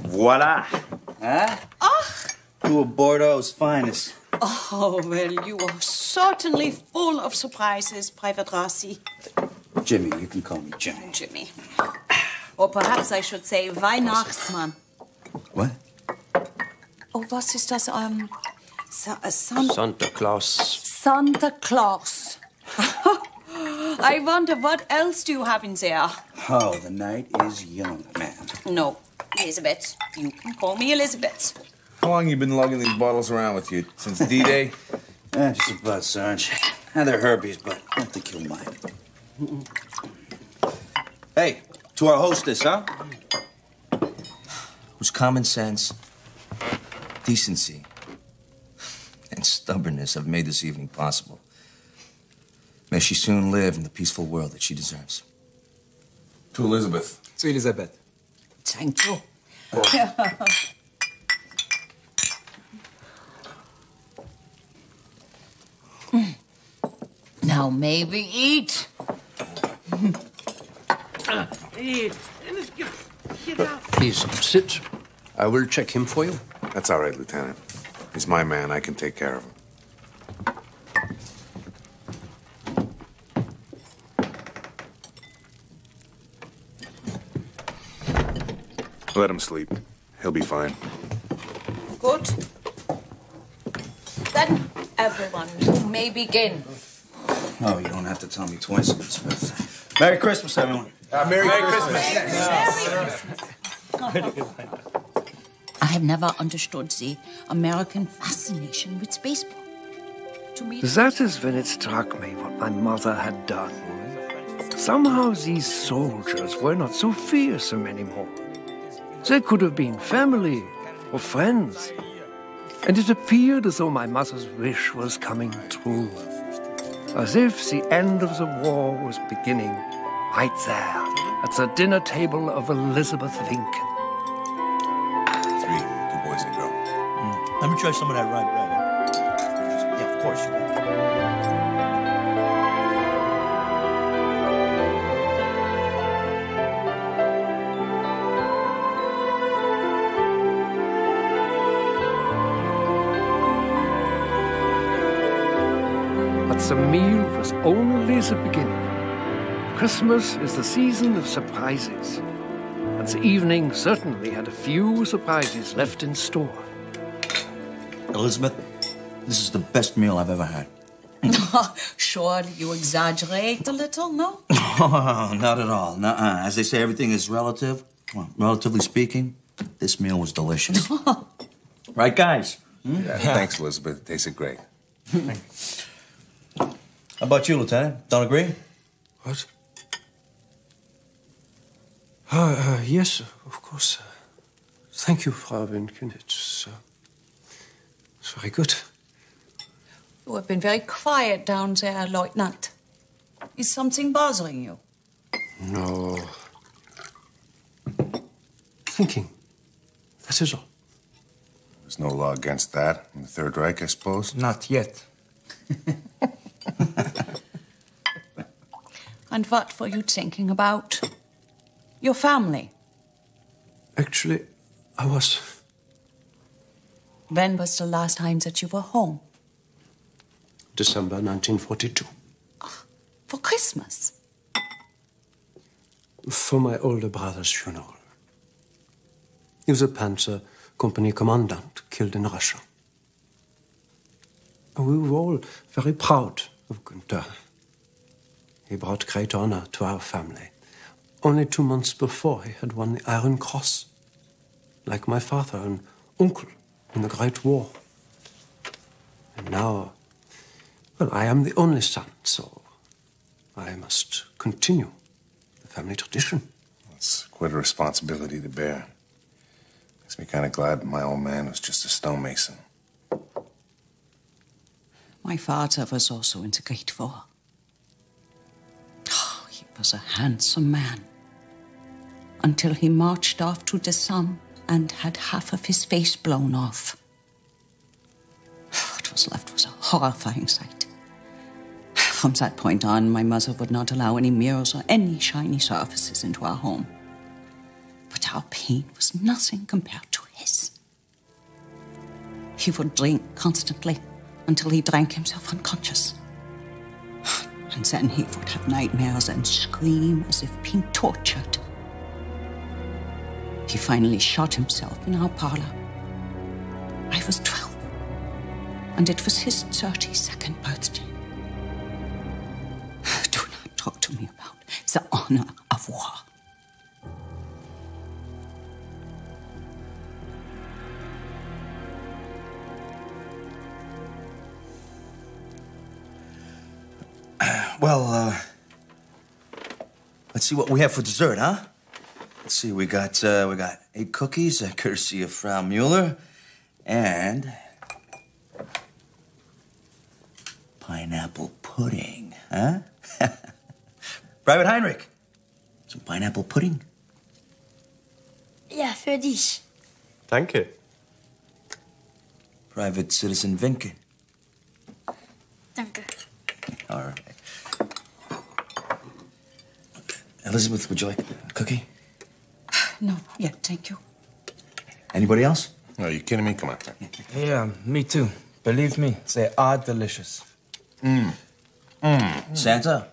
Voila! Huh? Two of Bordeaux's finest. Oh, well, you are certainly full of surprises, Private Rossi. Jimmy, you can call me Jimmy. Jimmy. Or perhaps I should say Weihnachtsmann. What? Oh, was ist das? Santa Claus. Santa Claus. I wonder what else do you have in there? Oh, the night is young, man. No, Elizabeth. You can call me Elizabeth. How long you been lugging these bottles around with you? Since D-Day? Just about, Sarge. And they're Herbie's, but I don't think you'll mind. Hey, to our hostess, huh? Whose common sense, decency, and stubbornness have made this evening possible. May she soon live in the peaceful world that she deserves. To Elizabeth. To Elizabeth. Thank you. Now may we eat. Please sit. I will check him for you. That's all right, Lieutenant. He's my man. I can take care of him. Let him sleep. He'll be fine. Good. Then, everyone, you may begin. Oh, you don't have to tell me twice, Elizabeth. Merry Christmas, everyone. Merry Christmas. I have never understood the American fascination with baseball. To me, That is when it struck me what my mother had done. Somehow these soldiers were not so fearsome anymore. They could have been family or friends. And it appeared as though my mother's wish was coming true. As if the end of the war was beginning right there at the dinner table of Elizabeth Winken. 3, 2 boys and a girl. Let me try some of that rye bread. Yeah, of course. But the meal was only the beginning. Christmas is the season of surprises. And the evening certainly had a few surprises left in store. Elizabeth, this is the best meal I've ever had. surely you exaggerate a little, no? Oh, not at all. Nuh-uh. As they say, everything is relative. Well, relatively speaking, this meal was delicious. Right, guys? Yeah, thanks, Elizabeth. It tasted great. How about you, Lieutenant? Don't agree? What? Yes, of course. Thank you, Frau Winken. It's very good. You have been very quiet down there, Lieutenant. Is something bothering you? No. Thinking. That is all. There's no law against that in the Third Reich, I suppose? Not yet. And what were you thinking about? Your family? Actually, I was. When was the last time that you were home? December 1942. For Christmas? For my older brother's funeral. He was a Panzer Company commandant killed in Russia. We were all very proud of Günther. He brought great honor to our family. Only 2 months before, he had won the Iron Cross, like my father and uncle in the Great War. And now, well, I am the only son, so I must continue the family tradition. It's quite a responsibility to bear. Makes me kind of glad my old man was just a stonemason. My father was also in the Great War. Oh, he was a handsome man. Until he marched off to the Somme and had half of his face blown off. What was left was a horrifying sight. From that point on, my mother would not allow any mirrors or any shiny surfaces into our home. But our pain was nothing compared to his. He would drink constantly until he drank himself unconscious. And then he would have nightmares and scream as if being tortured. He finally shot himself in our parlor. I was 12, and it was his 32nd birthday. Do not talk to me about the honor of war. Well, let's see what we have for dessert, huh? Let's see, we got 8 cookies, courtesy of Frau Mueller, and pineapple pudding, huh? Private Heinrich, some pineapple pudding? Ja, für dich. Danke. Private Citizen Winke. Danke. All right. Elizabeth, would you like a cookie? No, yeah, thank you. Anybody else? No, are you kidding me? Come on. Yeah, me too. Believe me, they are delicious. Santa?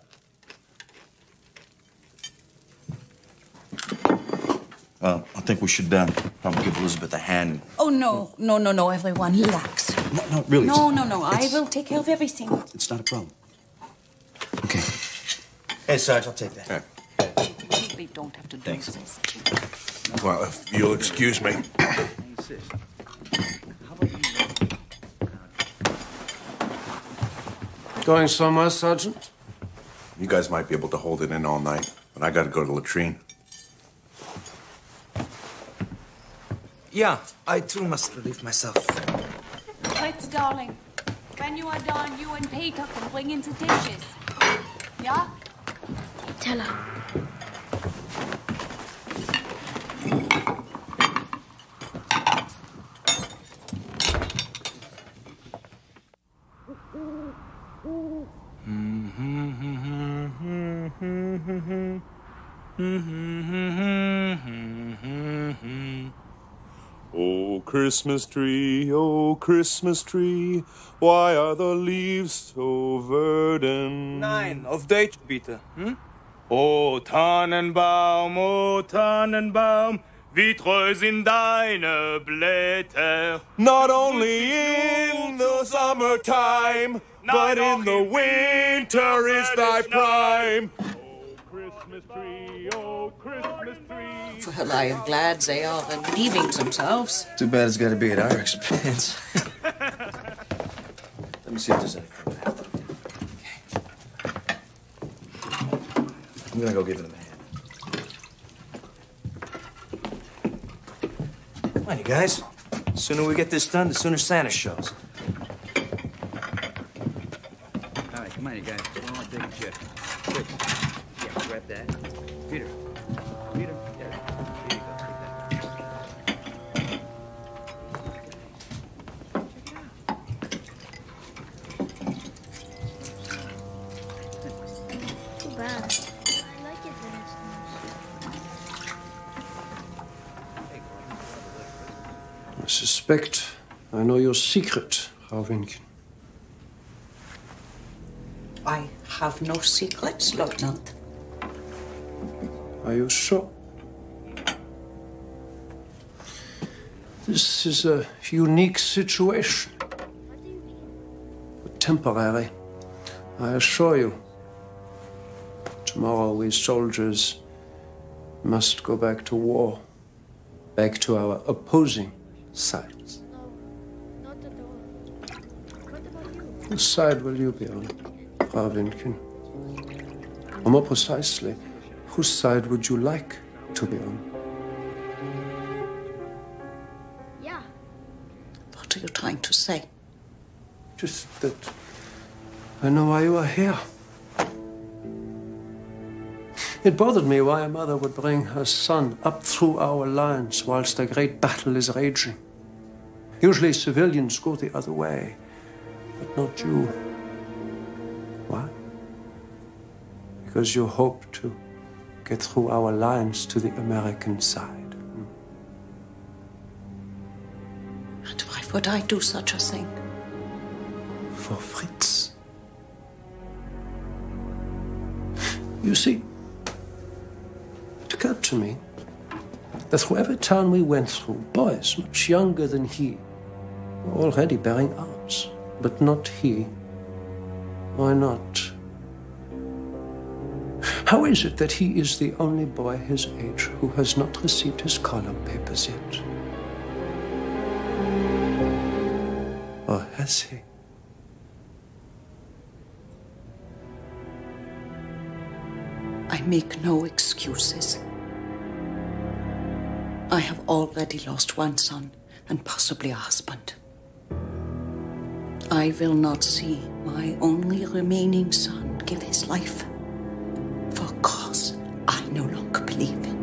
Well, I think we should probably give Elizabeth a hand. Oh, no, everyone, relax. No, really. No, I will take care of everything. It's not a problem. Okay. Hey, Sarge, I'll take that. Yeah. We don't have to do Thanks. this. Well, if you'll excuse me. Going somewhere, Sergeant? You guys might be able to hold it in all night, but I gotta go to the latrine. Yeah, I too must relieve myself. Fritz, darling, when you are done, you and Peter can bring in the dishes. Yeah? Tell her. Oh, Christmas tree, why are the leaves so verdant? 9 auf Deutsch, bitte. O Tannenbaum, wie treu sind deine Blätter. Not only in the summertime, but in the winter is thy prime. Oh, Christmas tree, oh, Christmas tree. Well, I am glad they are relieving themselves. Too bad it's got to be at our expense. Let me see if there's anything left. Okay. I'm gonna go give them a hand. Come on, you guys. The sooner we get this done, the sooner Santa shows. All right, come on, you guys. One more thing, check. Quick. Yeah, grab that. Peter. Yeah. Here you go. Take that. Too bad. suspect I know your secret, Frau Winken. I have no secrets, Lieutenant. Are you sure? This is a unique situation. But temporary, I assure you. Tomorrow we soldiers must go back to war, back to our opposing sides. Whose side will you be on, Frau Winken? Or more precisely, whose side would you like to be on? Yeah. What are you trying to say? Just that I know why you are here. It bothered me why a mother would bring her son up through our lines whilst a great battle is raging. Usually civilians go the other way, but not you. Why? Because you hope to get through our lines to the American side. And why would I do such a thing? For Fritz. You see, it occurred to me that through every town we went through, boys much younger than he were already bearing arms, but not he. Why not? How is it that he is the only boy his age who has not received his column papers yet? Or has he? I make no excuses. I have already lost one son and possibly a husband. I will not see my only remaining son give his life for a cause I no longer believe in.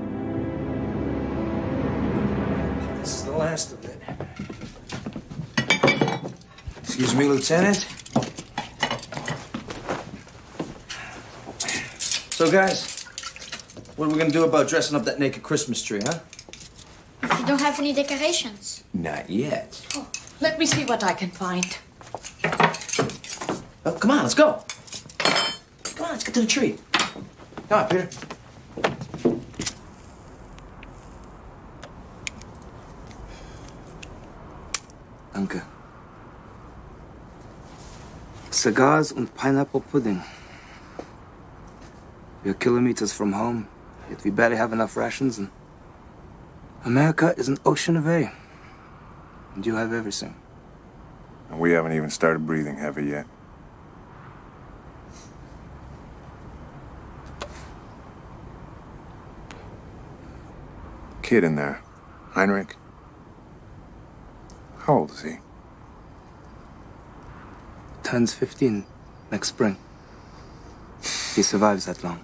This is the last of it. Excuse me, Lieutenant. So, guys, what are we gonna do about dressing up that naked Christmas tree, huh? If you don't have any decorations. Not yet. Oh, let me see what I can find. Oh, come on, let's go. Come on, let's get to the tree. Come on, Peter. Danke. Cigars and pineapple pudding. We're kilometers from home, yet we barely have enough rations, and America is an ocean of air. And you have everything. And we haven't even started breathing heavy yet. Kid in there, Heinrich. How old is he? Turns 15 next spring. He survives that long.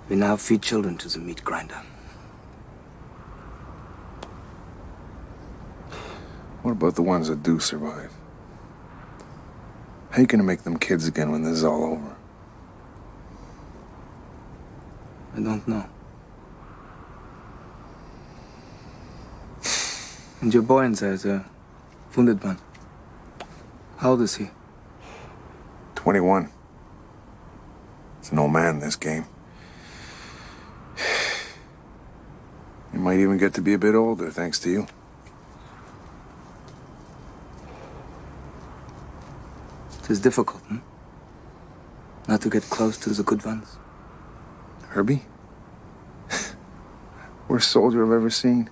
We now feed children to the meat grinder. What about the ones that do survive? How you gonna make them kids again when this is all over? I don't know. And your boy in there, the wounded one. How old is he? 21. He's an old man in this game. He might even get to be a bit older, thanks to you. It is difficult, not to get close to the good ones. Herbie? Worst soldier I've ever seen.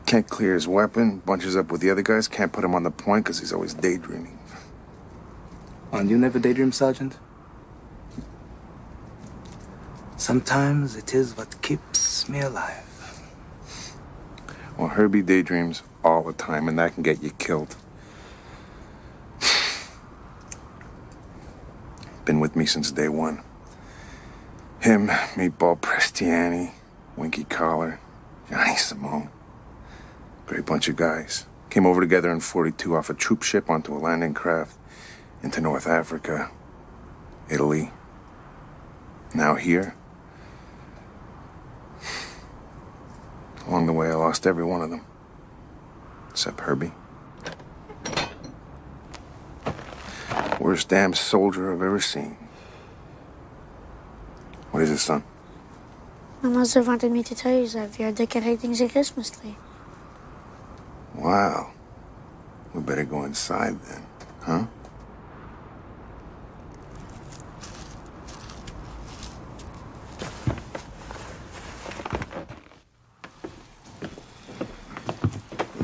Can't clear his weapon, bunches up with the other guys, can't put him on the point because he's always daydreaming. And you never daydream, Sergeant? Sometimes it is what keeps me alive. Well, Herbie daydreams all the time, and that can get you killed. Been with me since day one. Him, Meatball Prestiani, Winky Collar, Johnny Simone. Great bunch of guys. Came over together in 42 off a troop ship onto a landing craft into North Africa, Italy. Now here. Along the way, I lost every one of them. Except Herbie. Worst damn soldier I've ever seen. What is it, son? My mother wanted me to tell you that we are decorating the Christmas tree. Wow. We better go inside then, huh?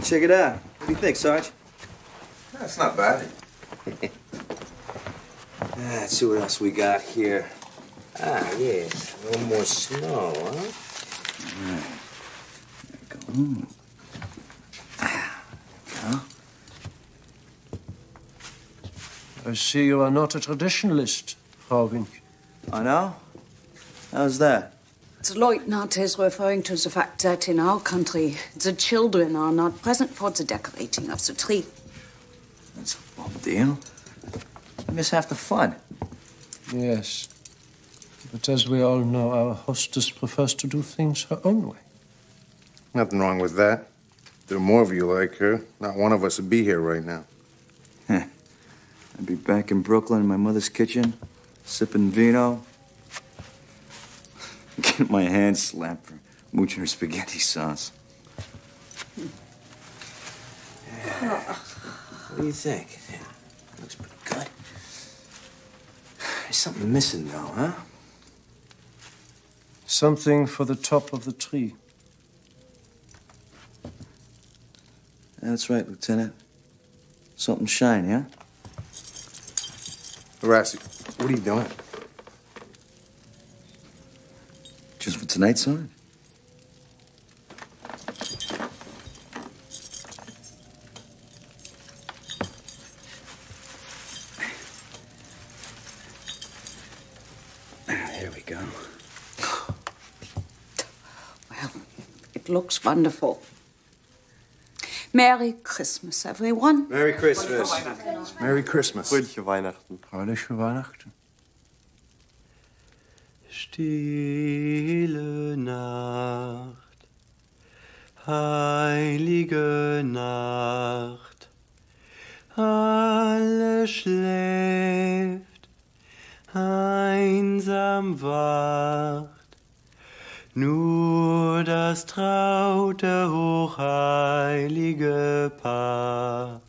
Check it out. What do you think, Sarge? That's not bad. Let's see what else we got here. Ah, yes. A little more snow, huh? There you go. I see you are not a traditionalist, Frau Wink. I know. How's that? The Lieutenant is referring to the fact that in our country, the children are not present for the decorating of the tree. That's a bum deal. You miss half the fun. Yes. But as we all know, our hostess prefers to do things her own way. Nothing wrong with that. There are more of you like her. Not one of us would be here right now. I'd be back in Brooklyn in my mother's kitchen, sipping vino, getting my hands slapped for mooching her spaghetti sauce. What do you think? Yeah, looks pretty good. There's something missing, though, huh? Something for the top of the tree. That's right, Lieutenant. Something shiny, huh? Horace, what are you doing? Just for tonight, son? There we go. Well, it looks wonderful. Merry Christmas, everyone. Merry Christmas. Merry Christmas. Fröhliche Weihnachten. Fröhliche Weihnachten. Stille Nacht, heilige Nacht, alles schläft, einsam wacht, nur das traute, hochheilige Paar.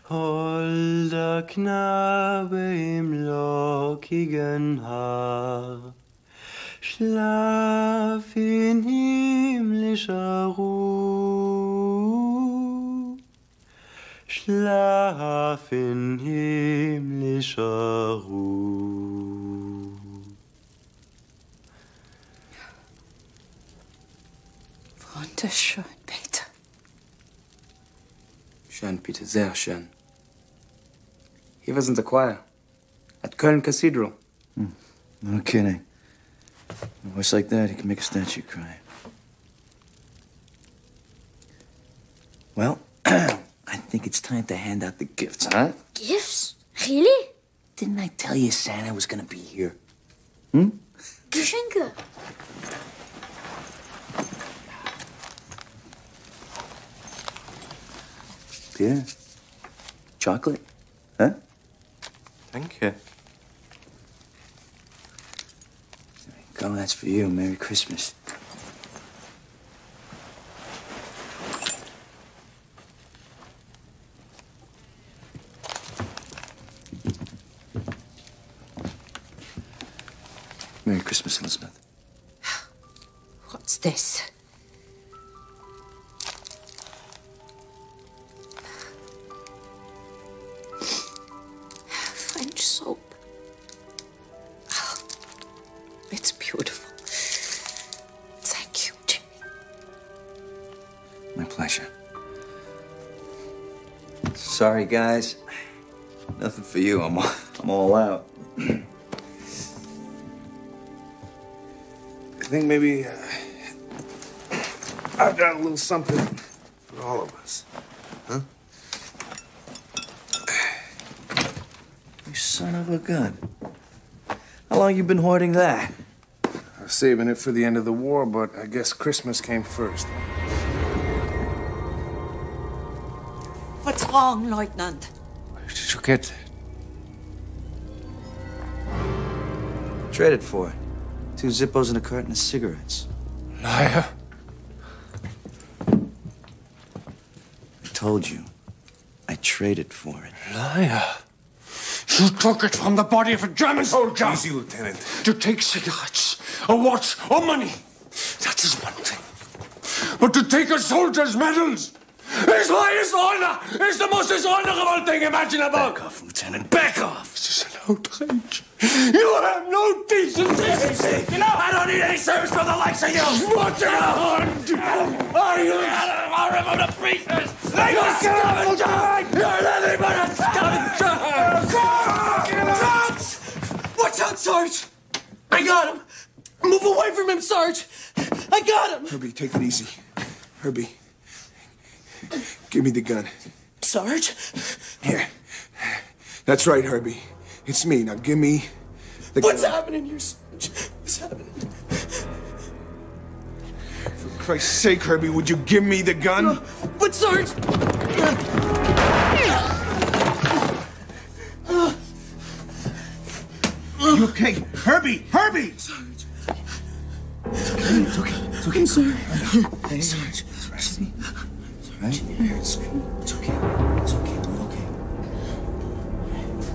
Holder Knabe im lockigen Haar, schlaf in himmlischer Ruh, schlaf in himmlischer Ruh. Wunderschön, Peter. Schön, Peter, sehr schön. He was in the choir at Köln Cathedral. No kidding. A voice like that, he can make a statue cry. Well, I think it's time to hand out the gifts, huh? Gifts? Really? Didn't I tell you Santa was gonna be here? Geschenke. Yeah. Chocolate? Huh? Danke. There you go, that's for you. Merry Christmas. Merry Christmas, Elizabeth. What's this? French soap. Oh, it's beautiful. Thank you, Jimmy. My pleasure. Sorry, guys. Nothing for you. I'm all out. I think maybe I've got a little something for all of us. Huh? You son of a gun. How long you been hoarding that? I was saving it for the end of the war, but I guess Christmas came first. What's wrong, Lieutenant? Where did you get that? Traded for it. 2 Zippos and a carton of cigarettes. Liar. I told you. I traded for it. Liar. You took it from the body of a German soldier. Easy, Lieutenant. To take cigarettes, a watch, or money. That is one thing. But to take a soldier's medals is highest honor. It's the most dishonorable thing imaginable. Back off, Lieutenant. Back off. This is an outrage. You have no decency. You know, I don't need any service from the likes of you. What a hunt! Are you? I'll rip on the preachers. You're nothing but a Sarge! Watch out, Sarge! I got him. Move away from him, Sarge. I got him. Herbie, take it easy. Herbie, give me the gun. Sarge? Here. That's right, Herbie. It's me. Now give me the gun. What's happening here, Sarge? What's happening? For Christ's sake, Herbie, would you give me the gun? No, but Sarge! You okay? Herbie! Herbie! Sarge. It's okay. It's okay. It's okay. Hey, Sarge. It's me. Sarge. It's okay. It's okay. It's okay. Okay.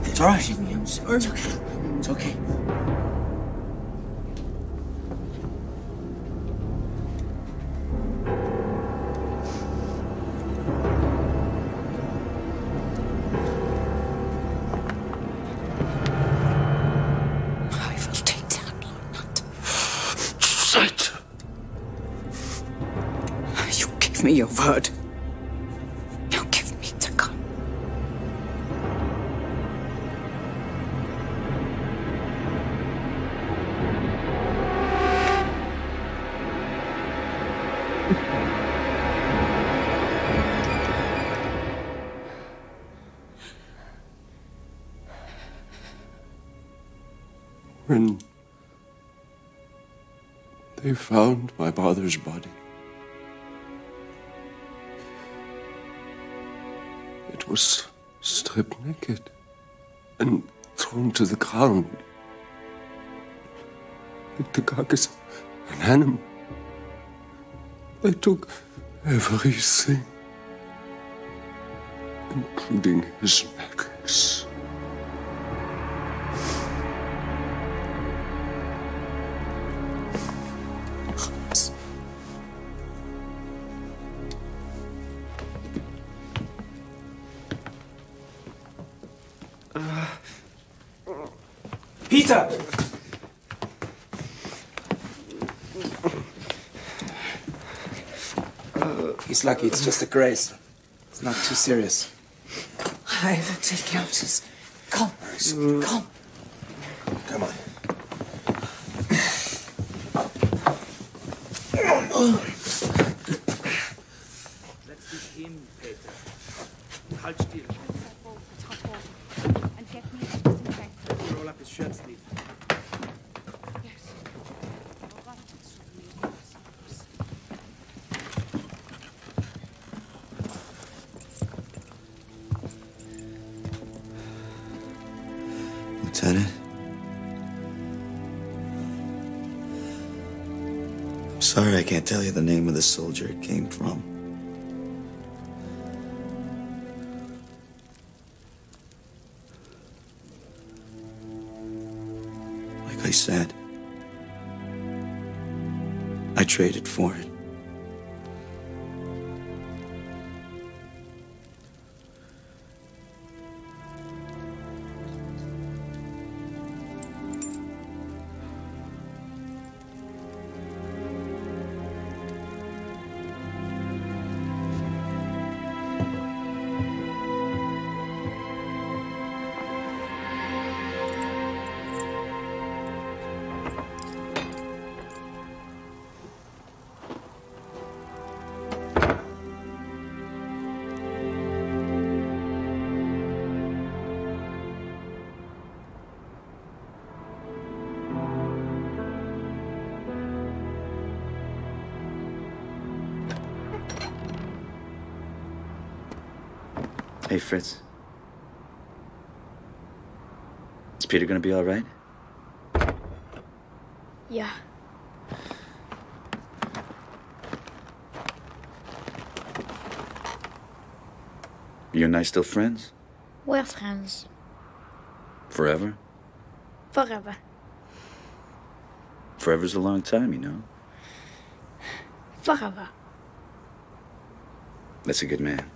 It's all right. I'm sorry. It's okay. It's okay. Give me your word. Now give me the gun. When they found my father's body, it was stripped naked and thrown to the ground. Like the carcass of an animal. They took everything, including his necklace. Peter! He's lucky. It's just a graze. It's not too serious. I will take care of this. Come. Come. Come on. Let's begin, Peter. Halt still. And get me a disinfectant. Roll up his shirt sleeve. Yes. All right, it's Lieutenant? I'm sorry I can't tell you the name of the soldier it came from. Like I said, I traded for it. Hey, Fritz. Is Peter gonna be all right? Yeah. You and I still friends? We're friends. Forever? Forever. Forever's a long time, you know. Forever. That's a good man.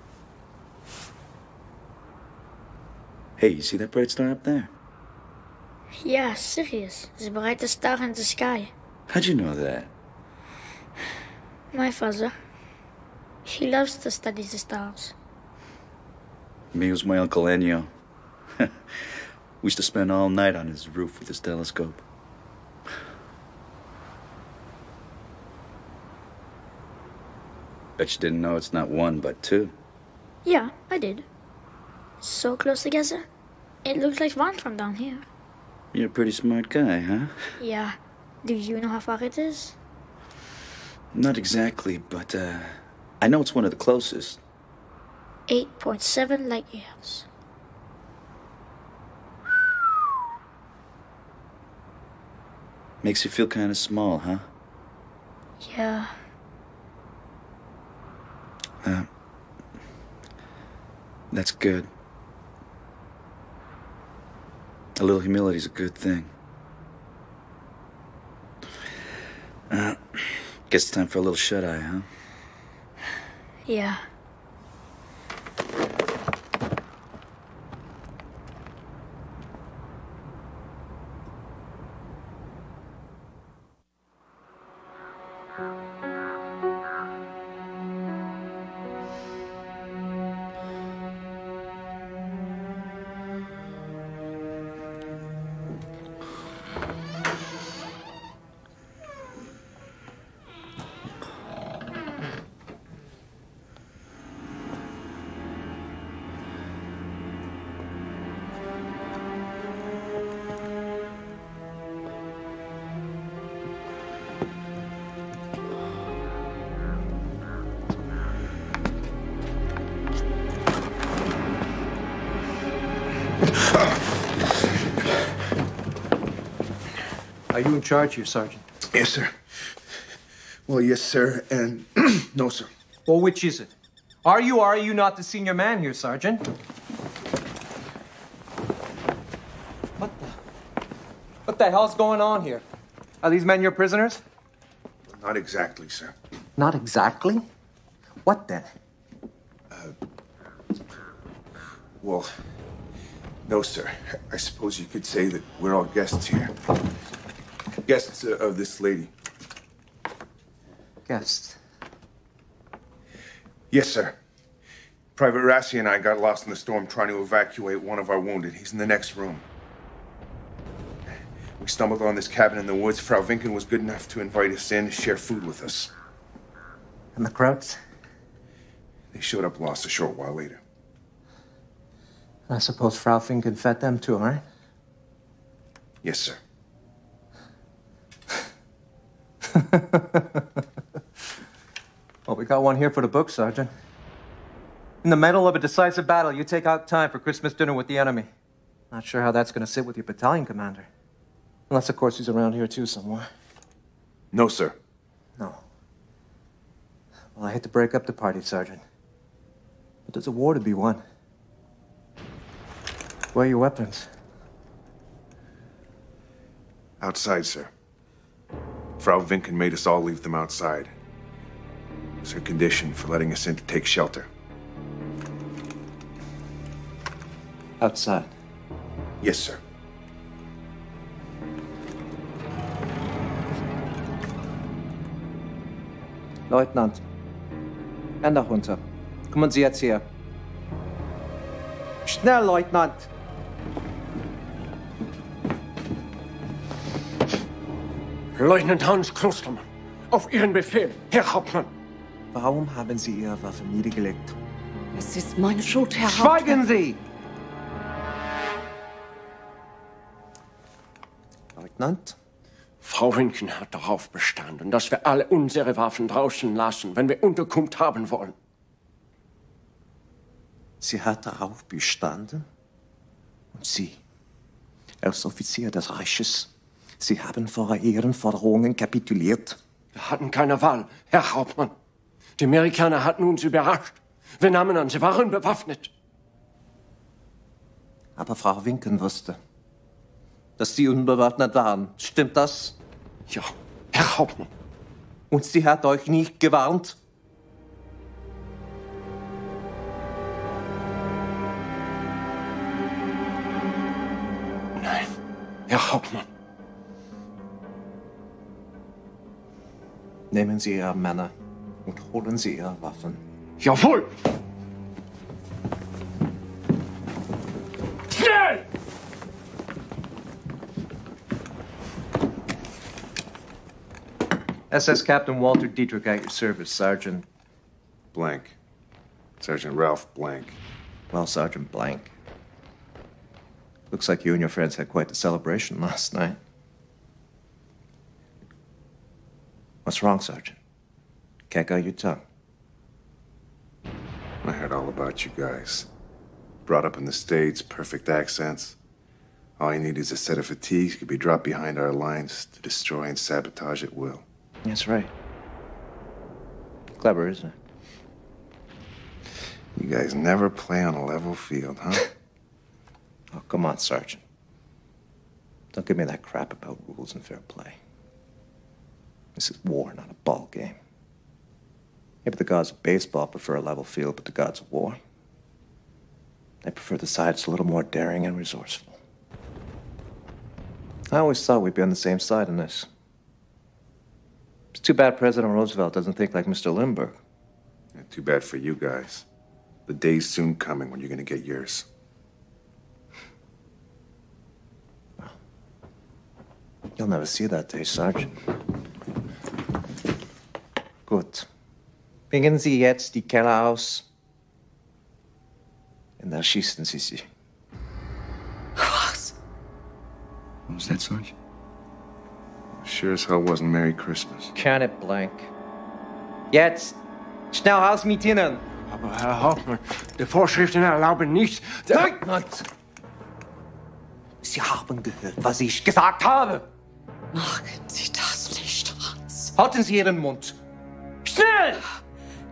Hey, you see that bright star up there? Yeah, Sirius. The brightest star in the sky. How'd you know that? My father. He loves to study the stars. Me was my Uncle Ennio. We used to spend all night on his roof with his telescope. Bet you didn't know it's not one, but two. Yeah, I did. So close together. It looks like one from down here. You're a pretty smart guy, huh? Yeah. Do you know how far it is? Not exactly, but I know it's one of the closest. 8.7 light years. Makes you feel kind of small, huh? Yeah. That's good. A little humility's a good thing. Guess it's time for a little shut-eye, huh? Yeah. Are you in charge here, Sergeant? Yes, sir. Well, yes, sir, and no, sir. Well, which is it? Are you or are you not the senior man here, Sergeant? What the hell's going on here? Are these men your prisoners? Not exactly, sir. Not exactly? What then? Well, no, sir. I suppose you could say that we're all guests here. Guests of this lady. Guests? Yes, sir. Private Rassi and I got lost in the storm trying to evacuate one of our wounded. He's in the next room. We stumbled on this cabin in the woods. Frau Vinken was good enough to invite us in to share food with us. And the Krauts? They showed up lost a short while later. I suppose Frau Vinken fed them too, right? Yes, sir. Well, we got one here for the book, Sergeant. In the middle of a decisive battle, you take out time for Christmas dinner with the enemy. Not sure how that's going to sit with your battalion commander. Unless, of course, he's around here too somewhere. No, sir. No. Well, I hate to break up the party, Sergeant. But there's a war to be won. Where are your weapons? Outside, sir. Frau Vinken made us all leave them outside. It's her condition for letting us in to take shelter. Outside? Yes, sir. Leutnant. Hände runter. Kommen Sie jetzt hier. Schnell, Leutnant! Leutnant Hans Klostermann, auf Ihren Befehl, Herr Hauptmann. Warum haben Sie Ihre Waffe niedergelegt? Es ist meine Schuld, Herr Schweigen Sie! Leutnant? Frau Vinken hat darauf bestanden, dass wir alle unsere Waffen draußen lassen, wenn wir Unterkunft haben wollen. Sie hat darauf bestanden. Und Sie, als Offizier des Reiches, Sie haben vor Ihren Forderungen kapituliert. Wir hatten keine Wahl, Herr Hauptmann. Die Amerikaner hatten uns überrascht. Wir nahmen an, sie waren bewaffnet. Aber Frau Winken wusste, dass Sie unbewaffnet waren. Stimmt das? Ja, Herr Hauptmann. Und sie hat euch nicht gewarnt? Nein, Herr Hauptmann. Nehmen Sie Ihre Männer und holen Sie Ihre Waffen. Jawohl! Schnell! SS Captain Walter Dietrich at your service, Sergeant. Blank. Sergeant Ralph Blank. Well, Sergeant Blank. Looks like you and your friends had quite the celebration last night. What's wrong, Sergeant? Can't go your tongue. I heard all about you guys. Brought up in the States, perfect accents. All you need is a set of fatigues could be dropped behind our lines to destroy and sabotage at will. That's right. Clever, isn't it? You guys never play on a level field, huh? Oh, come on, Sergeant. Don't give me that crap about rules and fair play. This is war, not a ball game. Maybe the gods of baseball prefer a level field, but the gods of war, they prefer the side that's a little more daring and resourceful. I always thought we'd be on the same side in this. It's too bad President Roosevelt doesn't think like Mr. Lindbergh. Yeah, too bad for you guys. The day's soon coming when you're gonna get yours. You'll never see that day, Sergeant. Gut. Bringen Sie jetzt die Keller aus. Und erschießen Sie sie. Was? What was that, Sarge? Sure as hell wasn't Merry Christmas. Can it, Blank? Jetzt! Schnell raus mit Ihnen! Aber Herr Hauptmann, die Vorschriften erlauben nicht... Leutnant! Sie haben gehört, was ich gesagt habe! Machen Sie das nicht, Hans. Halten Sie Ihren Mund! Schnell!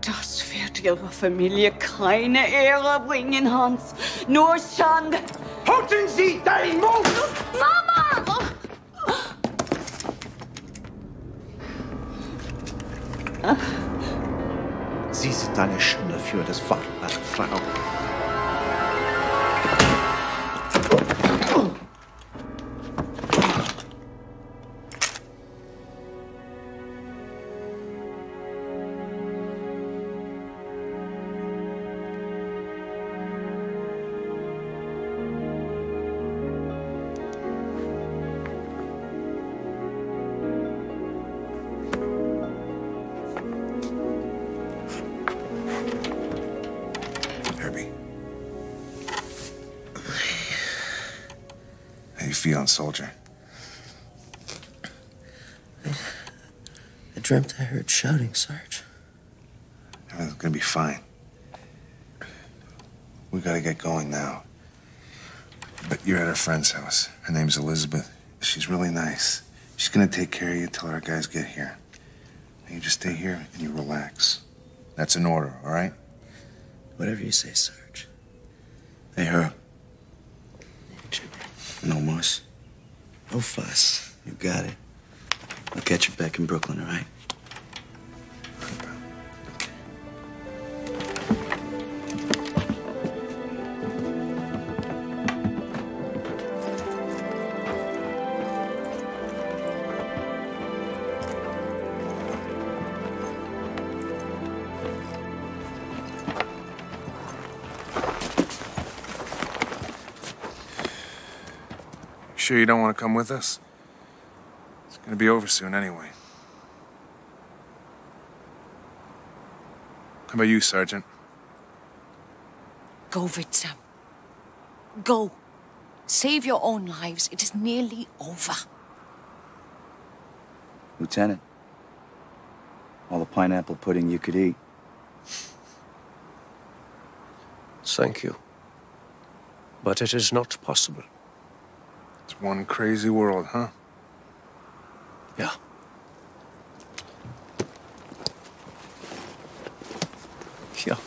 Das wird Ihrer Familie keine Ehre bringen, Hans. Nur Schande. Halten Sie deinen Mund! Mama! Sie sind eine Schande für das Vaterland, Frau. Feeling, soldier? I dreamt I heard shouting, Sarge. Everything's gonna be fine. We gotta get going now. But you're at our friend's house. Her name's Elizabeth. She's really nice. She's gonna take care of you till our guys get here. And you just stay here and you relax. That's an order, all right? Whatever you say, Sarge. Hey, Herb. No muss. No fuss. You got it. I'll catch you back in Brooklyn, all right? Sure you don't want to come with us? It's gonna be over soon anyway. How about you, Sergeant? Go, Witzer. Go. Save your own lives. It is nearly over. Lieutenant, all the pineapple pudding you could eat. Thank you. But it is not possible. It's one crazy world, huh? Yeah. Here.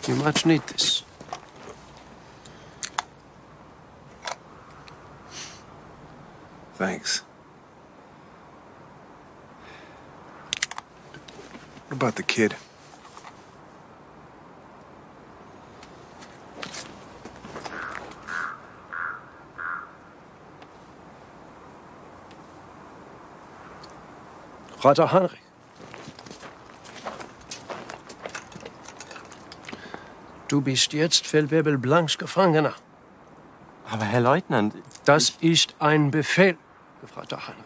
You might need this. Thanks. What about the kid? Vater Heinrich. Du bist jetzt Feldwebel Blancs Gefangener. Aber Herr Leutnant... Das ist ein Befehl, Gefrater Heinrich.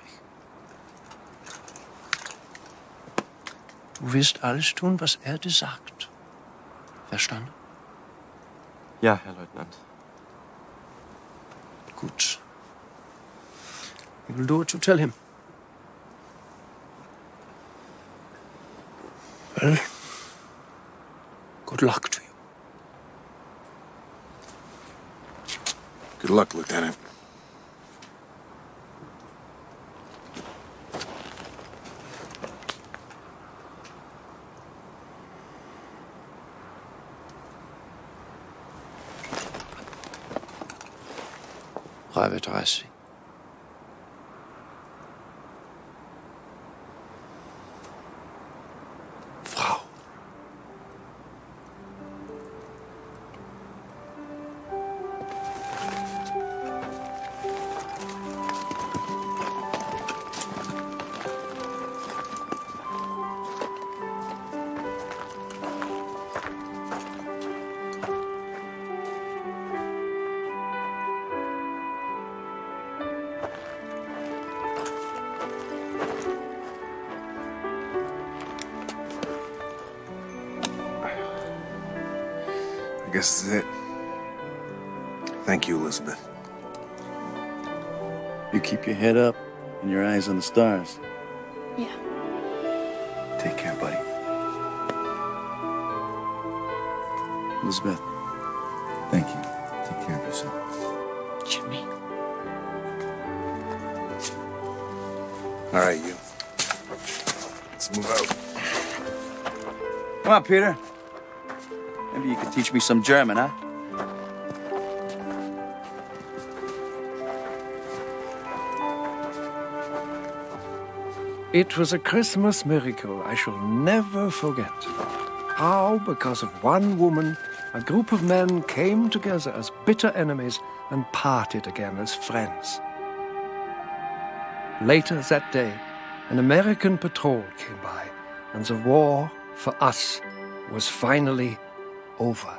Du wirst alles tun, was er dir sagt. Verstanden? Ja, Herr Leutnant. Gut. I will do what you tell him. Well, good luck to you. Good luck, Lieutenant. Private Reisi. Frau. I guess this is it. Thank you, Elizabeth. You keep your head up and your eyes on the stars. Yeah. Take care, buddy. Elizabeth, thank you. Take care of yourself. Jimmy. All right, you. Let's move out. Come on, Peter. Maybe you could teach me some German, huh? It was a Christmas miracle I shall never forget. How, because of one woman, a group of men came together as bitter enemies and parted again as friends. Later that day, an American patrol came by, and the war for us was finally over.